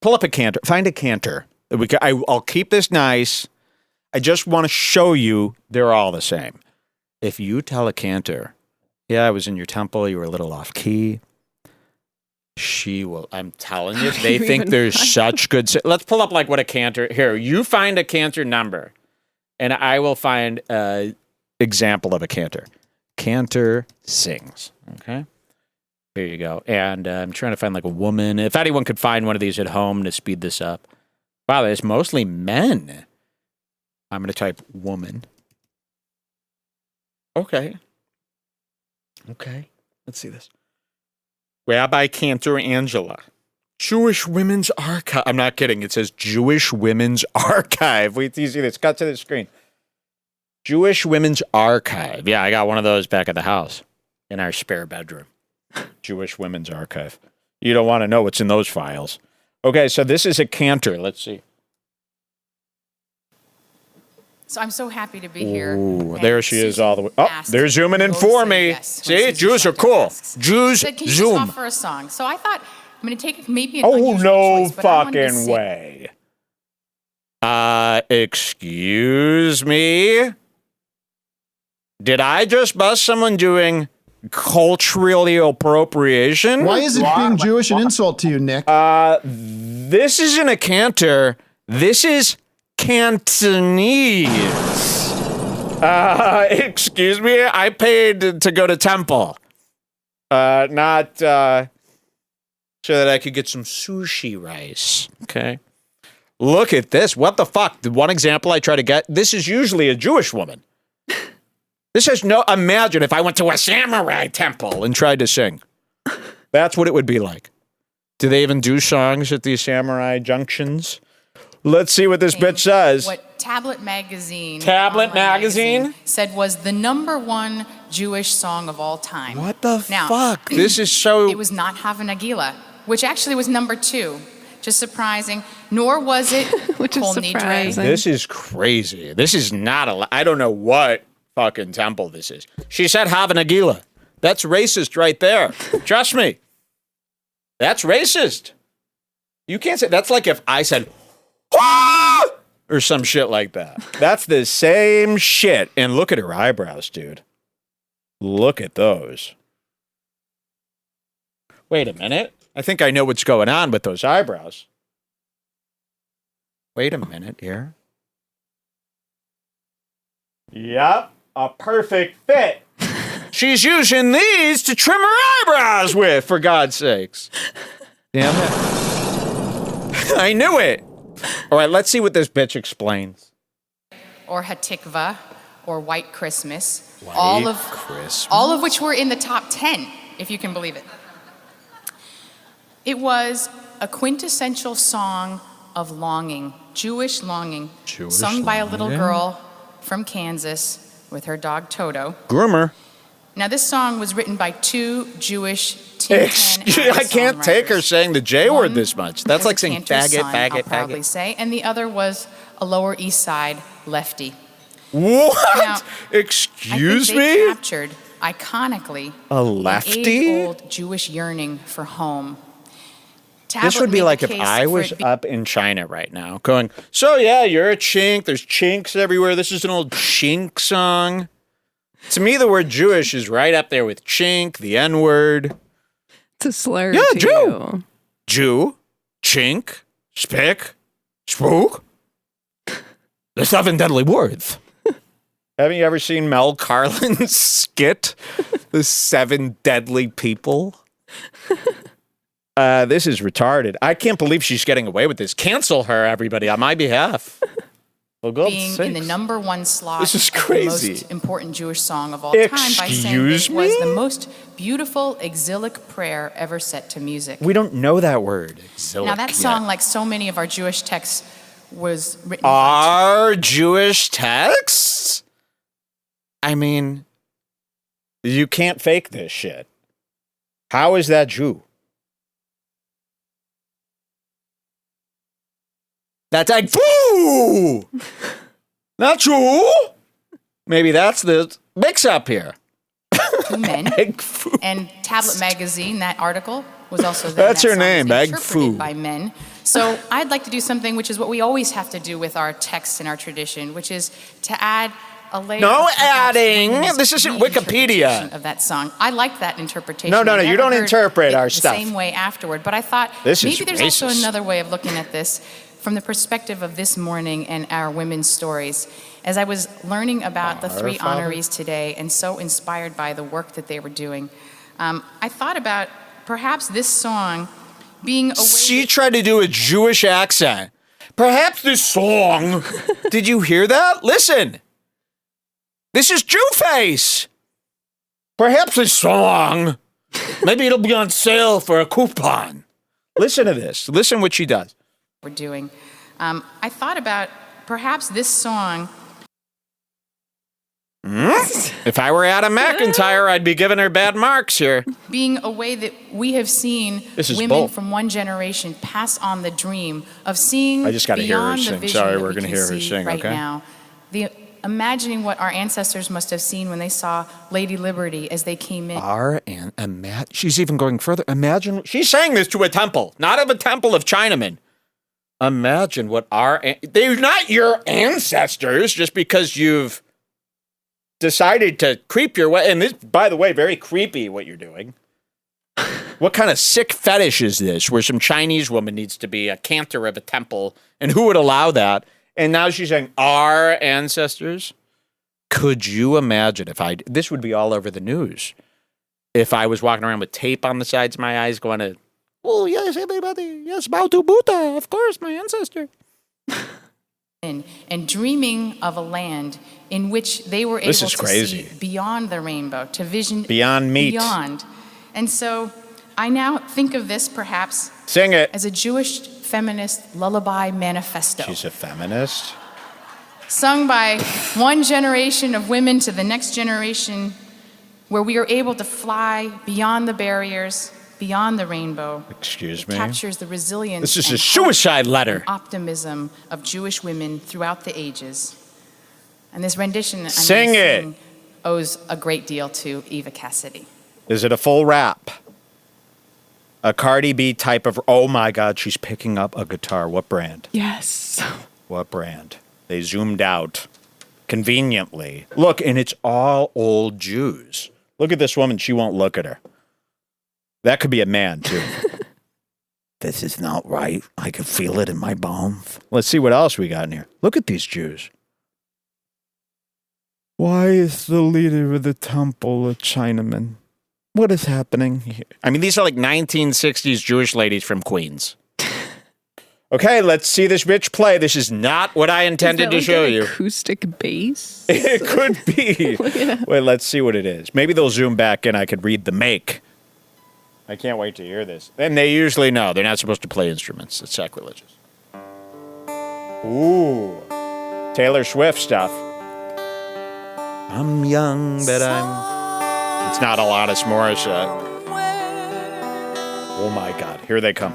S1: pull up a cantor, find a cantor. I'll keep this nice. I just want to show you they're all the same. If you tell a cantor, yeah, I was in your temple, you were a little off key, she will, I'm telling you, they think they're such good. Let's pull up like what a cantor, here, you find a cantor number, and I will find an example of a cantor. Cantor sings, okay? There you go. And I'm trying to find like a woman. If anyone could find one of these at home to speed this up. Wow, there's mostly men. I'm going to type woman. Okay. Let's see this. Rabbi Cantor Angela. Jewish Women's Archive. I'm not kidding. It says Jewish Women's Archive. Wait till you see this. Cut to the screen. Jewish Women's Archive. Yeah, I got one of those back at the house in our spare bedroom. Jewish Women's Archive. You don't want to know what's in those files. Okay, so this is a cantor. Let's see.
S12: So I'm so happy to be here.
S1: Ooh, there she is all the way. Oh, they're zooming in for me.
S12: Yes,
S1: see, Jews are cool. Jews
S12: said, can you
S1: zoom.
S12: just offer a song? So I thought I'm going to take maybe an
S1: Oh,
S12: unusual
S1: no
S12: choice, but I wanted to
S1: fucking
S12: sing.
S1: way. Excuse me? Did I just bust someone doing culturally appropriation?
S13: Why is it being Jewish an insult to you, Nick?
S1: This isn't a cantor. This is Cantonese. Excuse me? I paid to go to temple. Not so that I could get some sushi rice. Okay. Look at this. What the fuck? The one example I try to get, this is usually a Jewish woman. This has no, imagine if I went to a samurai temple and tried to sing. That's what it would be like. Do they even do songs at these samurai junctions? Let's see what this bitch says.
S12: What Tablet Magazine said was the #1 Jewish song of all time.
S1: What the fuck? This is so...
S12: It was not Hava Nagila, which actually was #2. Just surprising. Nor was it Kol Nidre.
S1: This is crazy. This is not a... I don't know what fucking temple this is. She said Hava Nagila. That's racist right there. Trust me. That's racist. You can't say... That's like if I said... or some shit like that. That's the same shit. And look at her eyebrows, dude. Look at those. Wait a minute. I think I know what's going on with those eyebrows. Wait a minute here. Yep, a perfect fit. She's using these to trim her eyebrows with, for God's sakes. Damn it. I knew it. All right, let's see what this bitch explains.
S12: Or Hatikva, or White Christmas.
S1: White Christmas.
S12: All of which were in the top 10, if you can believe it. It was a quintessential song of longing, Jewish longing, sung by a little girl from Kansas with her dog Toto.
S1: Groomer.
S12: Now, this song was written by 2 Jewish Tin Pan
S1: I can't take her saying the J word this much. That's like saying faggot, faggot,
S12: I'll probably say, and the other was a Lower East Side lefty.
S1: What?
S12: Now,
S1: Excuse
S12: I think they
S1: me?
S12: captured iconically
S1: A lefty?
S12: an age-old Jewish yearning for home.
S1: This would be like if I was up in China right now going, so yeah, you're a chink. There's chinks everywhere. This is an old chink song. To me, the word Jewish is right up there with chink, the N-word.
S2: It's a slur.
S1: Yeah,
S2: to
S1: Jew.
S2: you.
S1: Jew, chink, spick, spook. The 7 deadly words. Haven't you ever seen Mel Carlin's skit, The 7 Deadly People? This is retarded. I can't believe she's getting away with this. Cancel her, everybody, on my behalf. For God's
S12: Being
S1: sakes.
S12: in the #1 slot
S1: This is
S12: of the
S1: crazy.
S12: most important Jewish song of all time by saying
S1: Excuse
S12: it was
S1: me?
S12: the most beautiful exilic prayer ever set to music.
S1: We don't know that word. Exilic
S12: Now that
S1: yet.
S12: song, like so many of our Jewish texts, was written
S1: Our Jewish texts? I mean, you can't fake this shit. How is that Jew? That's egg foo! Not Jew! Maybe that's the mix-up here.
S12: two men.
S1: Egg foo.
S12: And Tablet Magazine, that article, was also then
S1: That's
S12: that
S1: her
S12: song
S1: name,
S12: was
S1: Egg
S12: interpreted
S1: Foo.
S12: by men. So I'd like to do something which is what we always have to do with our texts and our tradition, which is to add a layer.
S1: No
S12: of perhaps
S1: adding.
S12: women's
S1: This isn't
S12: reinterpretation
S1: Wikipedia.
S12: Of that song. I like that interpretation.
S1: No,
S12: I
S1: you
S12: never
S1: don't
S12: heard
S1: interpret
S12: it
S1: our
S12: the
S1: stuff.
S12: same way afterward, but I thought
S1: This is
S12: maybe there's also
S1: racist.
S12: another way of looking at this from the perspective of this morning and our women's stories. As I was learning about the 3
S1: Father.
S12: honorees today and so inspired by the work that they were doing, I thought about perhaps this song being a way
S1: She tried to do a Jewish accent. Perhaps this song. Did you hear that? Listen. This is Jew face. Perhaps this song. Maybe it'll be on sale for a coupon. Listen to this. Listen what she does.
S12: we're doing. I thought about perhaps this song.
S1: If I were Adam McIntyre, I'd be giving her bad marks here.
S12: Being a way that we have seen
S1: This is
S12: women
S1: bull.
S12: from one generation pass on the dream of seeing
S1: I just gotta hear her
S12: beyond the
S1: sing.
S12: vision
S1: Sorry,
S12: that
S1: we're
S12: we
S1: gonna
S12: can
S1: hear her
S12: see
S1: sing,
S12: right
S1: okay?
S12: now. Imagining what our ancestors must have seen when they saw Lady Liberty as they came in.
S1: She's even going further. Imagine she's saying this to a temple, not of a temple of Chinamen. Imagine what they're not your ancestors just because you've decided to creep your way. And this, by the way, very creepy what you're doing. What kind of sick fetish is this where some Chinese woman needs to be a cantor of a temple? And who would allow that? And now she's saying, our ancestors? Could you imagine this would be all over the news. If I was walking around with tape on the sides of my eyes going to, oh, yes, everybody, yes, Bautu Buddha, of course, my ancestor.
S12: And dreaming of a land in which they were able
S1: This is
S12: to
S1: crazy.
S12: see beyond the rainbow, to vision
S1: Beyond meat.
S12: beyond. And so I now think of this perhaps
S1: Sing it.
S12: as a Jewish feminist lullaby manifesto.
S1: She's a feminist.
S12: Sung by one generation of women to the next generation, where we are able to fly beyond the barriers, beyond the rainbow.
S1: Excuse me.
S12: Captures the resilience
S1: This is
S12: and
S1: a suicide letter.
S12: optimism of Jewish women throughout the ages. And this rendition I'm
S1: Sing
S12: gonna
S1: it.
S12: sing owes a great deal to Eva Cassidy.
S1: Is it a full rap? A Cardi B type of, oh my God, she's picking up a guitar. What brand?
S2: Yes.
S1: What brand? They zoomed out conveniently. Look, and it's all old Jews. Look at this woman. She won't look at her. That could be a man, too. This is not right. I can feel it in my bones. Let's see what else we got in here. Look at these Jews. Why is the leader of the temple a Chinaman? What is happening here? I mean, these are like 1960s Jewish ladies from Queens. Okay, let's see this bitch play. This is not what I intended to show you.
S2: Acoustic bass.
S1: It could be. Wait, let's see what it is. Maybe they'll zoom back in. I could read the make. I can't wait to hear this. And they usually know. They're not supposed to play instruments. It's sacrilegious. Ooh. Taylor Swift stuff. I'm young, but I'm... It's not Alanis Morissette. Oh my God. Here they come.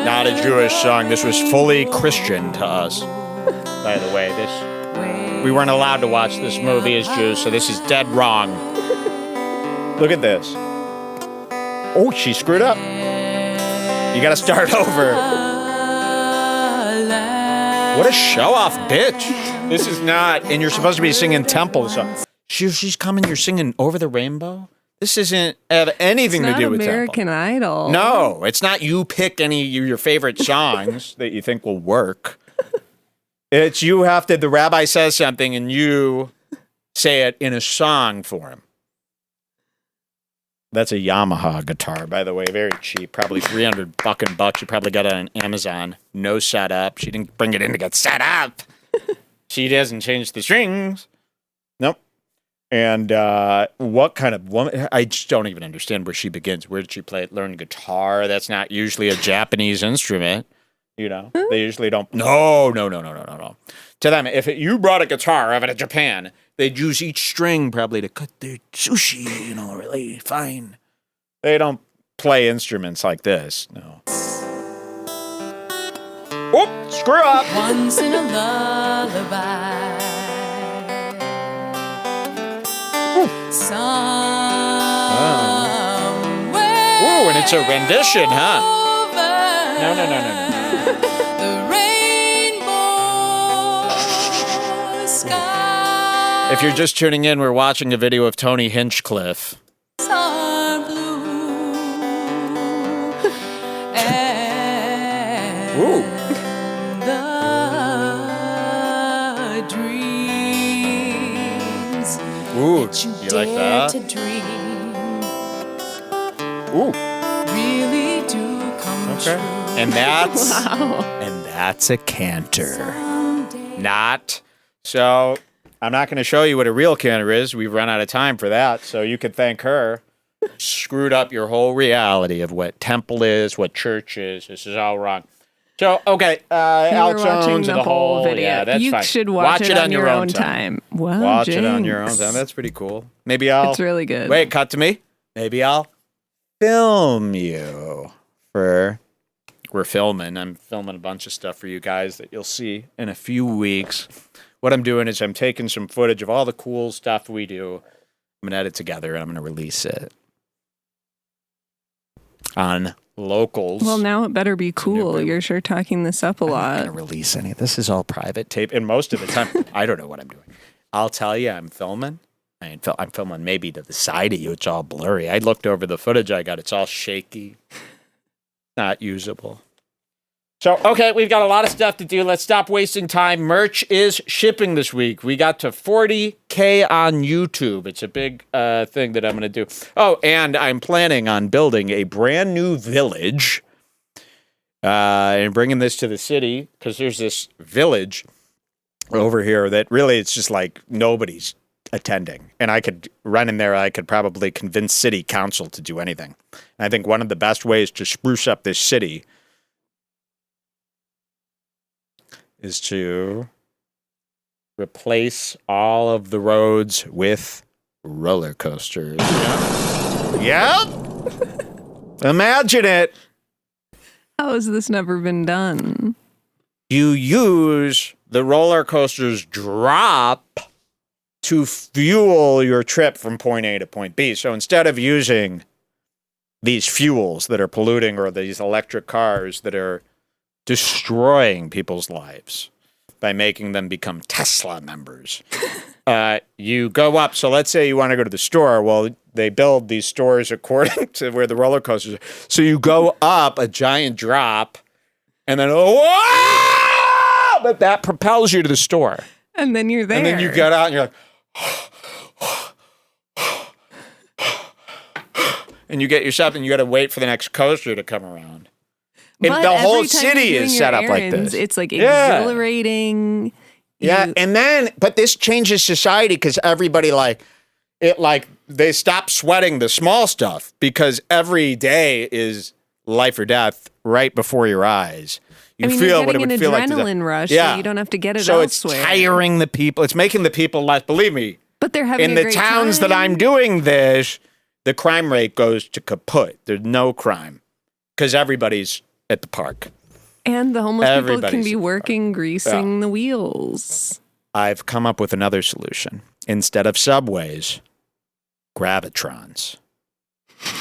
S1: Not a Jewish song. This was fully Christian to us. By the way, we weren't allowed to watch this movie as Jews, so this is dead wrong. Look at this. Oh, she screwed up. You gotta start over. What a show-off bitch. This is not, and you're supposed to be singing temple songs. She's coming, you're singing Over the Rainbow? This isn't have anything
S2: It's
S1: to do
S2: not
S1: with
S2: American
S1: Temple.
S2: Idol.
S1: No, it's not you pick any of your favorite songs that you think will work. It's you have to, the rabbi says something and you say it in a song for him. That's a Yamaha guitar, by the way, very cheap, probably $300 You probably got it on Amazon. No setup. She didn't bring it in to get set up. She doesn't change the strings. Nope. And what kind of woman? I just don't even understand where she begins. Where did she learn guitar? That's not usually a Japanese instrument. You know, they usually don't. No. To them, if you brought a guitar over to Japan, they'd use each string probably to cut their sushi, really fine. They don't play instruments like this. No. Whoop, screw up.
S12: Once in a lullaby. Somewhere.
S1: Ooh, and it's a rendition, huh? No.
S12: The rainbow skies
S1: If you're just tuning in, we're watching a video of Tony Hinchcliffe.
S12: are blue. And
S1: Ooh.
S12: the dreams
S1: Ooh, you like
S12: dare
S1: that?
S12: to dream
S1: Ooh.
S12: really do come
S1: Okay.
S12: true.
S1: And that's
S2: Wow.
S1: and that's a cantor. Not. So I'm not going to show you what a real cantor is. We've run out of time for that. So you could thank her. Screwed up your whole reality of what temple is, what church is. This is all wrong. So, okay, Alex
S2: You were watching
S1: Jones and
S2: the
S1: the
S2: whole
S1: whole
S2: video.
S1: Yeah, that's
S2: You
S1: fine.
S2: should watch it on your own time. Wow,
S1: Watch it on your own
S2: Jinx.
S1: time. That's pretty cool. Maybe I'll.
S2: It's really good.
S1: Wait, cut to me. Maybe I'll film you for. We're filming. I'm filming a bunch of stuff for you guys that you'll see in a few weeks. What I'm doing is I'm taking some footage of all the cool stuff we do. I'm gonna edit together and I'm gonna release it on Locals.
S2: Well, now it better be cool.
S1: Super.
S2: You're sure talking this up a
S1: I'm not
S2: lot.
S1: gonna release any. This is all private tape, and most of the time, I don't know what I'm doing. I'll tell you, I'm filming. I'm filming maybe to the side of you. It's all blurry. I looked over the footage I got. It's all shaky, not usable. So, okay, we've got a lot of stuff to do. Let's stop wasting time. Merch is shipping this week. We got to 40K on YouTube. It's a big thing that I'm going to do. Oh, and I'm planning on building a brand new village and bringing this to the city because there's this village over here that really it's just like nobody's attending. And I could run in there. I could probably convince city council to do anything. And I think one of the best ways to spruce up this city is to replace all of the roads with roller coasters. Yep. Imagine it.
S2: How has this never been done?
S1: You use the roller coaster's drop to fuel your trip from point A to point B. So instead of using these fuels that are polluting or these electric cars that are destroying people's lives by making them become Tesla members. You go up. So let's say you want to go to the store. Well, they build these stores according to where the roller coasters are. So you go up a giant drop and then, whoa! But that propels you to the store.
S2: And then you're there.
S1: And then you get out and you're like, and you get yourself and you got to wait for the next coaster to come around.
S2: But
S1: the whole
S2: every time
S1: city
S2: you're
S1: is
S2: doing
S1: set
S2: your
S1: up like
S2: errands,
S1: this.
S2: It's like
S1: Yeah.
S2: exhilarating.
S1: Yeah, and then, but this changes society because everybody they stop sweating the small stuff because every day is life or death right before your eyes. You
S2: you're
S1: feel what it
S2: getting
S1: would
S2: an
S1: feel like.
S2: adrenaline rush,
S1: Yeah.
S2: so you don't have to get it
S1: So
S2: elsewhere.
S1: it's tiring the people. It's making the people less. Believe me,
S2: But they're having
S1: in
S2: a
S1: the
S2: great
S1: towns
S2: time.
S1: that I'm doing this, the crime rate goes to kaput. There's no crime because everybody's at the park.
S2: And the homeless people can
S1: Everybody's
S2: be working, greasing the wheels.
S1: I've come up with another solution. Instead of subways, gravitrons.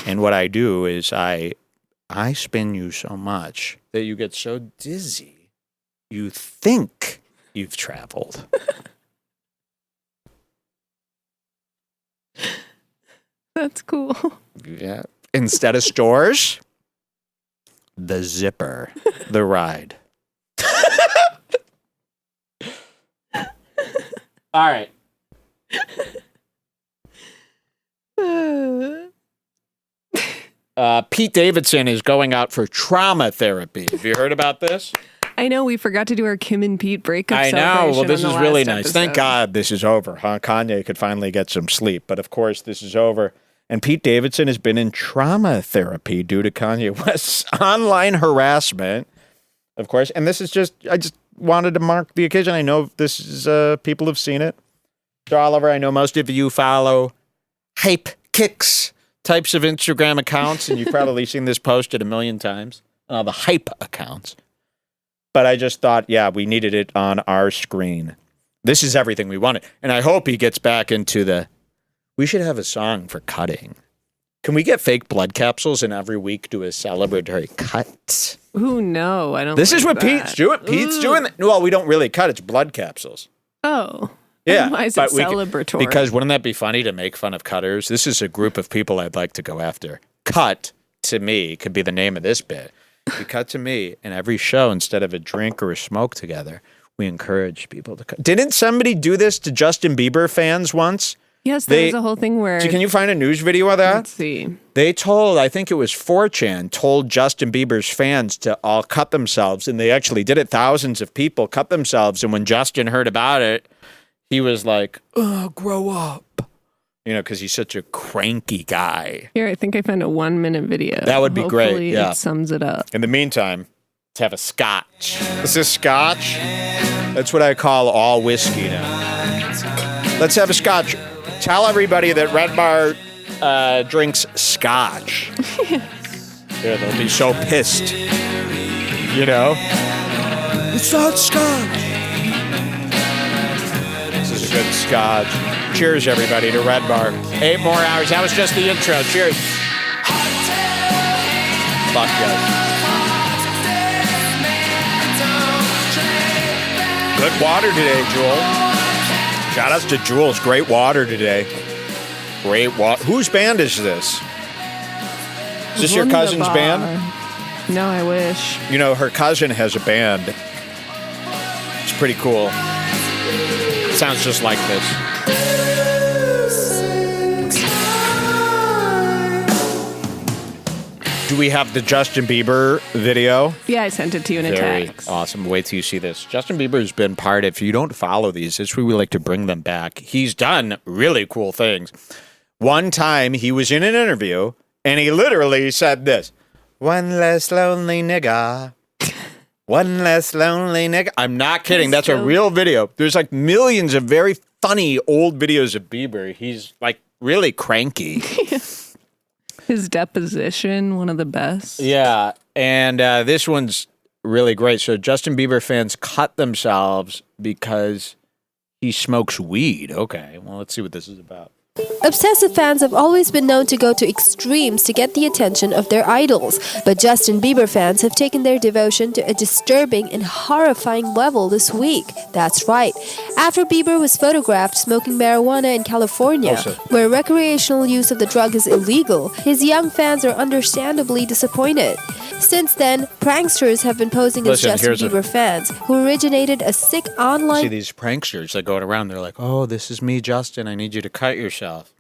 S1: And what I do is I spin you so much that you get so dizzy, you think you've traveled.
S2: That's cool.
S1: Yeah. Instead of stores, the zipper, the ride. All right. Pete Davidson is going out for trauma therapy. Have you heard about this?
S2: I know we forgot to do our Kim and Pete breakup.
S1: I know. Well, this is really nice.
S2: Episode.
S1: Thank God this is over, huh? Kanye could finally get some sleep. But of course, this is over. And Pete Davidson has been in trauma therapy due to Kanye West's online harassment, of course. And this is I just wanted to mark the occasion. I know this is, people have seen it. So Oliver, I know most of you follow Hype Kicks types of Instagram accounts, and you've probably seen this posted a million times. The Hype accounts. But I just thought, yeah, we needed it on our screen. This is everything we wanted. And I hope he gets back into we should have a song for cutting. Can we get fake blood capsules and every week do a celebratory cut?
S2: Ooh, no, I don't.
S1: This is what Pete's doing. Pete's doing that. Well, we don't really cut. It's blood capsules.
S2: Oh.
S1: Yeah.
S2: Why is it celebratory?
S1: Because wouldn't that be funny to make fun of cutters? This is a group of people I'd like to go after. Cut to me could be the name of this bit. You cut to me, and every show, instead of a drink or a smoke together, we encourage people to cut. Didn't somebody do this to Justin Bieber fans once?
S2: Yes, there was a whole thing where...
S1: Can you find a news video of that?
S2: Let's see.
S1: They told, I think it was 4chan, told Justin Bieber's fans to all cut themselves, and they actually did it. Thousands of people cut themselves, and when Justin heard about it, he was like, oh, grow up. You know, because he's such a cranky guy.
S2: Here, I think I found a 1-minute video.
S1: That would be
S2: Hopefully
S1: great, yeah.
S2: It sums it up.
S1: In the meantime, let's have a scotch. This is scotch? That's what I call all whiskey now. Let's have a scotch. Tell everybody that Red Bar drinks scotch. Yeah, they'll be so pissed. You know? It's not scotch. This is a good scotch. Cheers, everybody, to Red Bar. 8 more hours. That was just the intro. Cheers. Fuck yes. Good water today, Jewel. Shout outs to Jules. Great water today. Great water. Whose band is this? Is this your cousin's band?
S2: No, I wish.
S1: You know, her cousin has a band. It's pretty cool. It sounds just like this. Do we have the Justin Bieber video?
S2: Yeah, I sent it to you in a text.
S1: Awesome. Wait till you see this. Justin Bieber's been part of, if you don't follow these, it's where we like to bring them back. He's done really cool things. One time he was in an interview and he literally said this, one less lonely nigga. One less lonely nigga. I'm not kidding. That's a real video. There's like millions of very funny old videos of Bieber. He's like really cranky.
S2: His deposition, one of the best.
S1: Yeah, and this one's really great. So Justin Bieber fans cut themselves because he smokes weed. Okay, well, let's see what this is about.
S14: Obsessive fans have always been known to go to extremes to get the attention of their idols, but Justin Bieber fans have taken their devotion to a disturbing and horrifying level this week. That's right. After Bieber was photographed smoking marijuana in California, where recreational use of the drug is illegal, his young fans are understandably disappointed. Since then, pranksters have been posing as Justin Bieber fans, who originated a sick online...
S1: See these pranksters that go around, they're like, oh, this is me, Justin, I need you to cut yourself.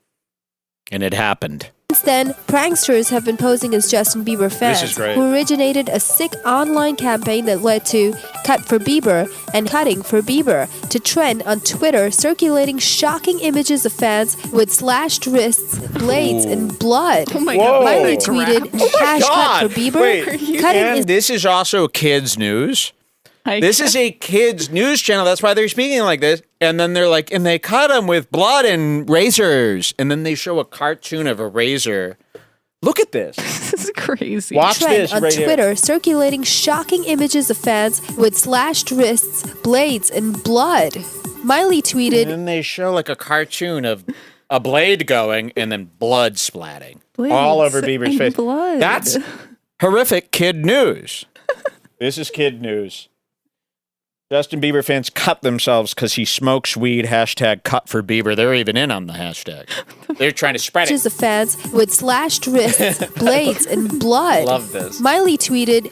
S1: And it happened.
S14: Since then, pranksters have been posing as Justin Bieber fans, who originated a sick online campaign that led to Cut for Bieber and Cutting for Bieber to trend on Twitter, circulating shocking images of fans with slashed wrists, blades, and blood.
S2: Oh my God.
S14: Miley tweeted, #Cut for Bieber.
S1: Wait, this is also kids' news. This is a kids' news channel. That's why they're speaking like this. And then they're like, and they cut them with blood and razors. And then they show a cartoon of a razor. Look at this.
S2: This is crazy.
S1: Watch this
S14: on
S1: right
S14: Twitter,
S1: here.
S14: circulating shocking images of fans with slashed wrists, blades, and blood. Miley tweeted,
S1: And then they show like a cartoon of a blade going and then blood splatting all over Bieber's face.
S2: Blood.
S1: That's horrific kid news. This is kid news. Justin Bieber fans cut themselves because he smokes weed. Hashtag cut for Bieber. They're even in on the hashtag. They're trying to spread it.
S14: Of fans with slashed wrists, blades, and blood.
S1: Love this.
S14: Miley tweeted,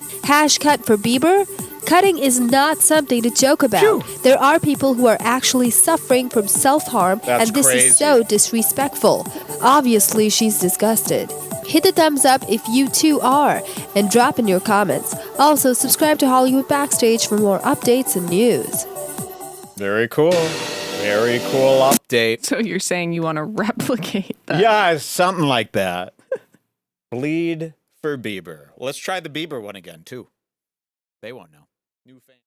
S14: #cut for Bieber. Cutting is not something to joke about. Phew. There are people who are actually suffering from self-harm, and this is so disrespectful. Obviously, she's disgusted. Hit the thumbs up if you too are, and drop in your comments. Also, subscribe to Hollywood Backstage for more updates and news.
S1: Very cool. Very cool update.
S2: So you're saying you want to replicate that?
S1: Yeah, something like that. Bleed for Bieber. Let's try the Bieber one again, too. They won't know. New fan.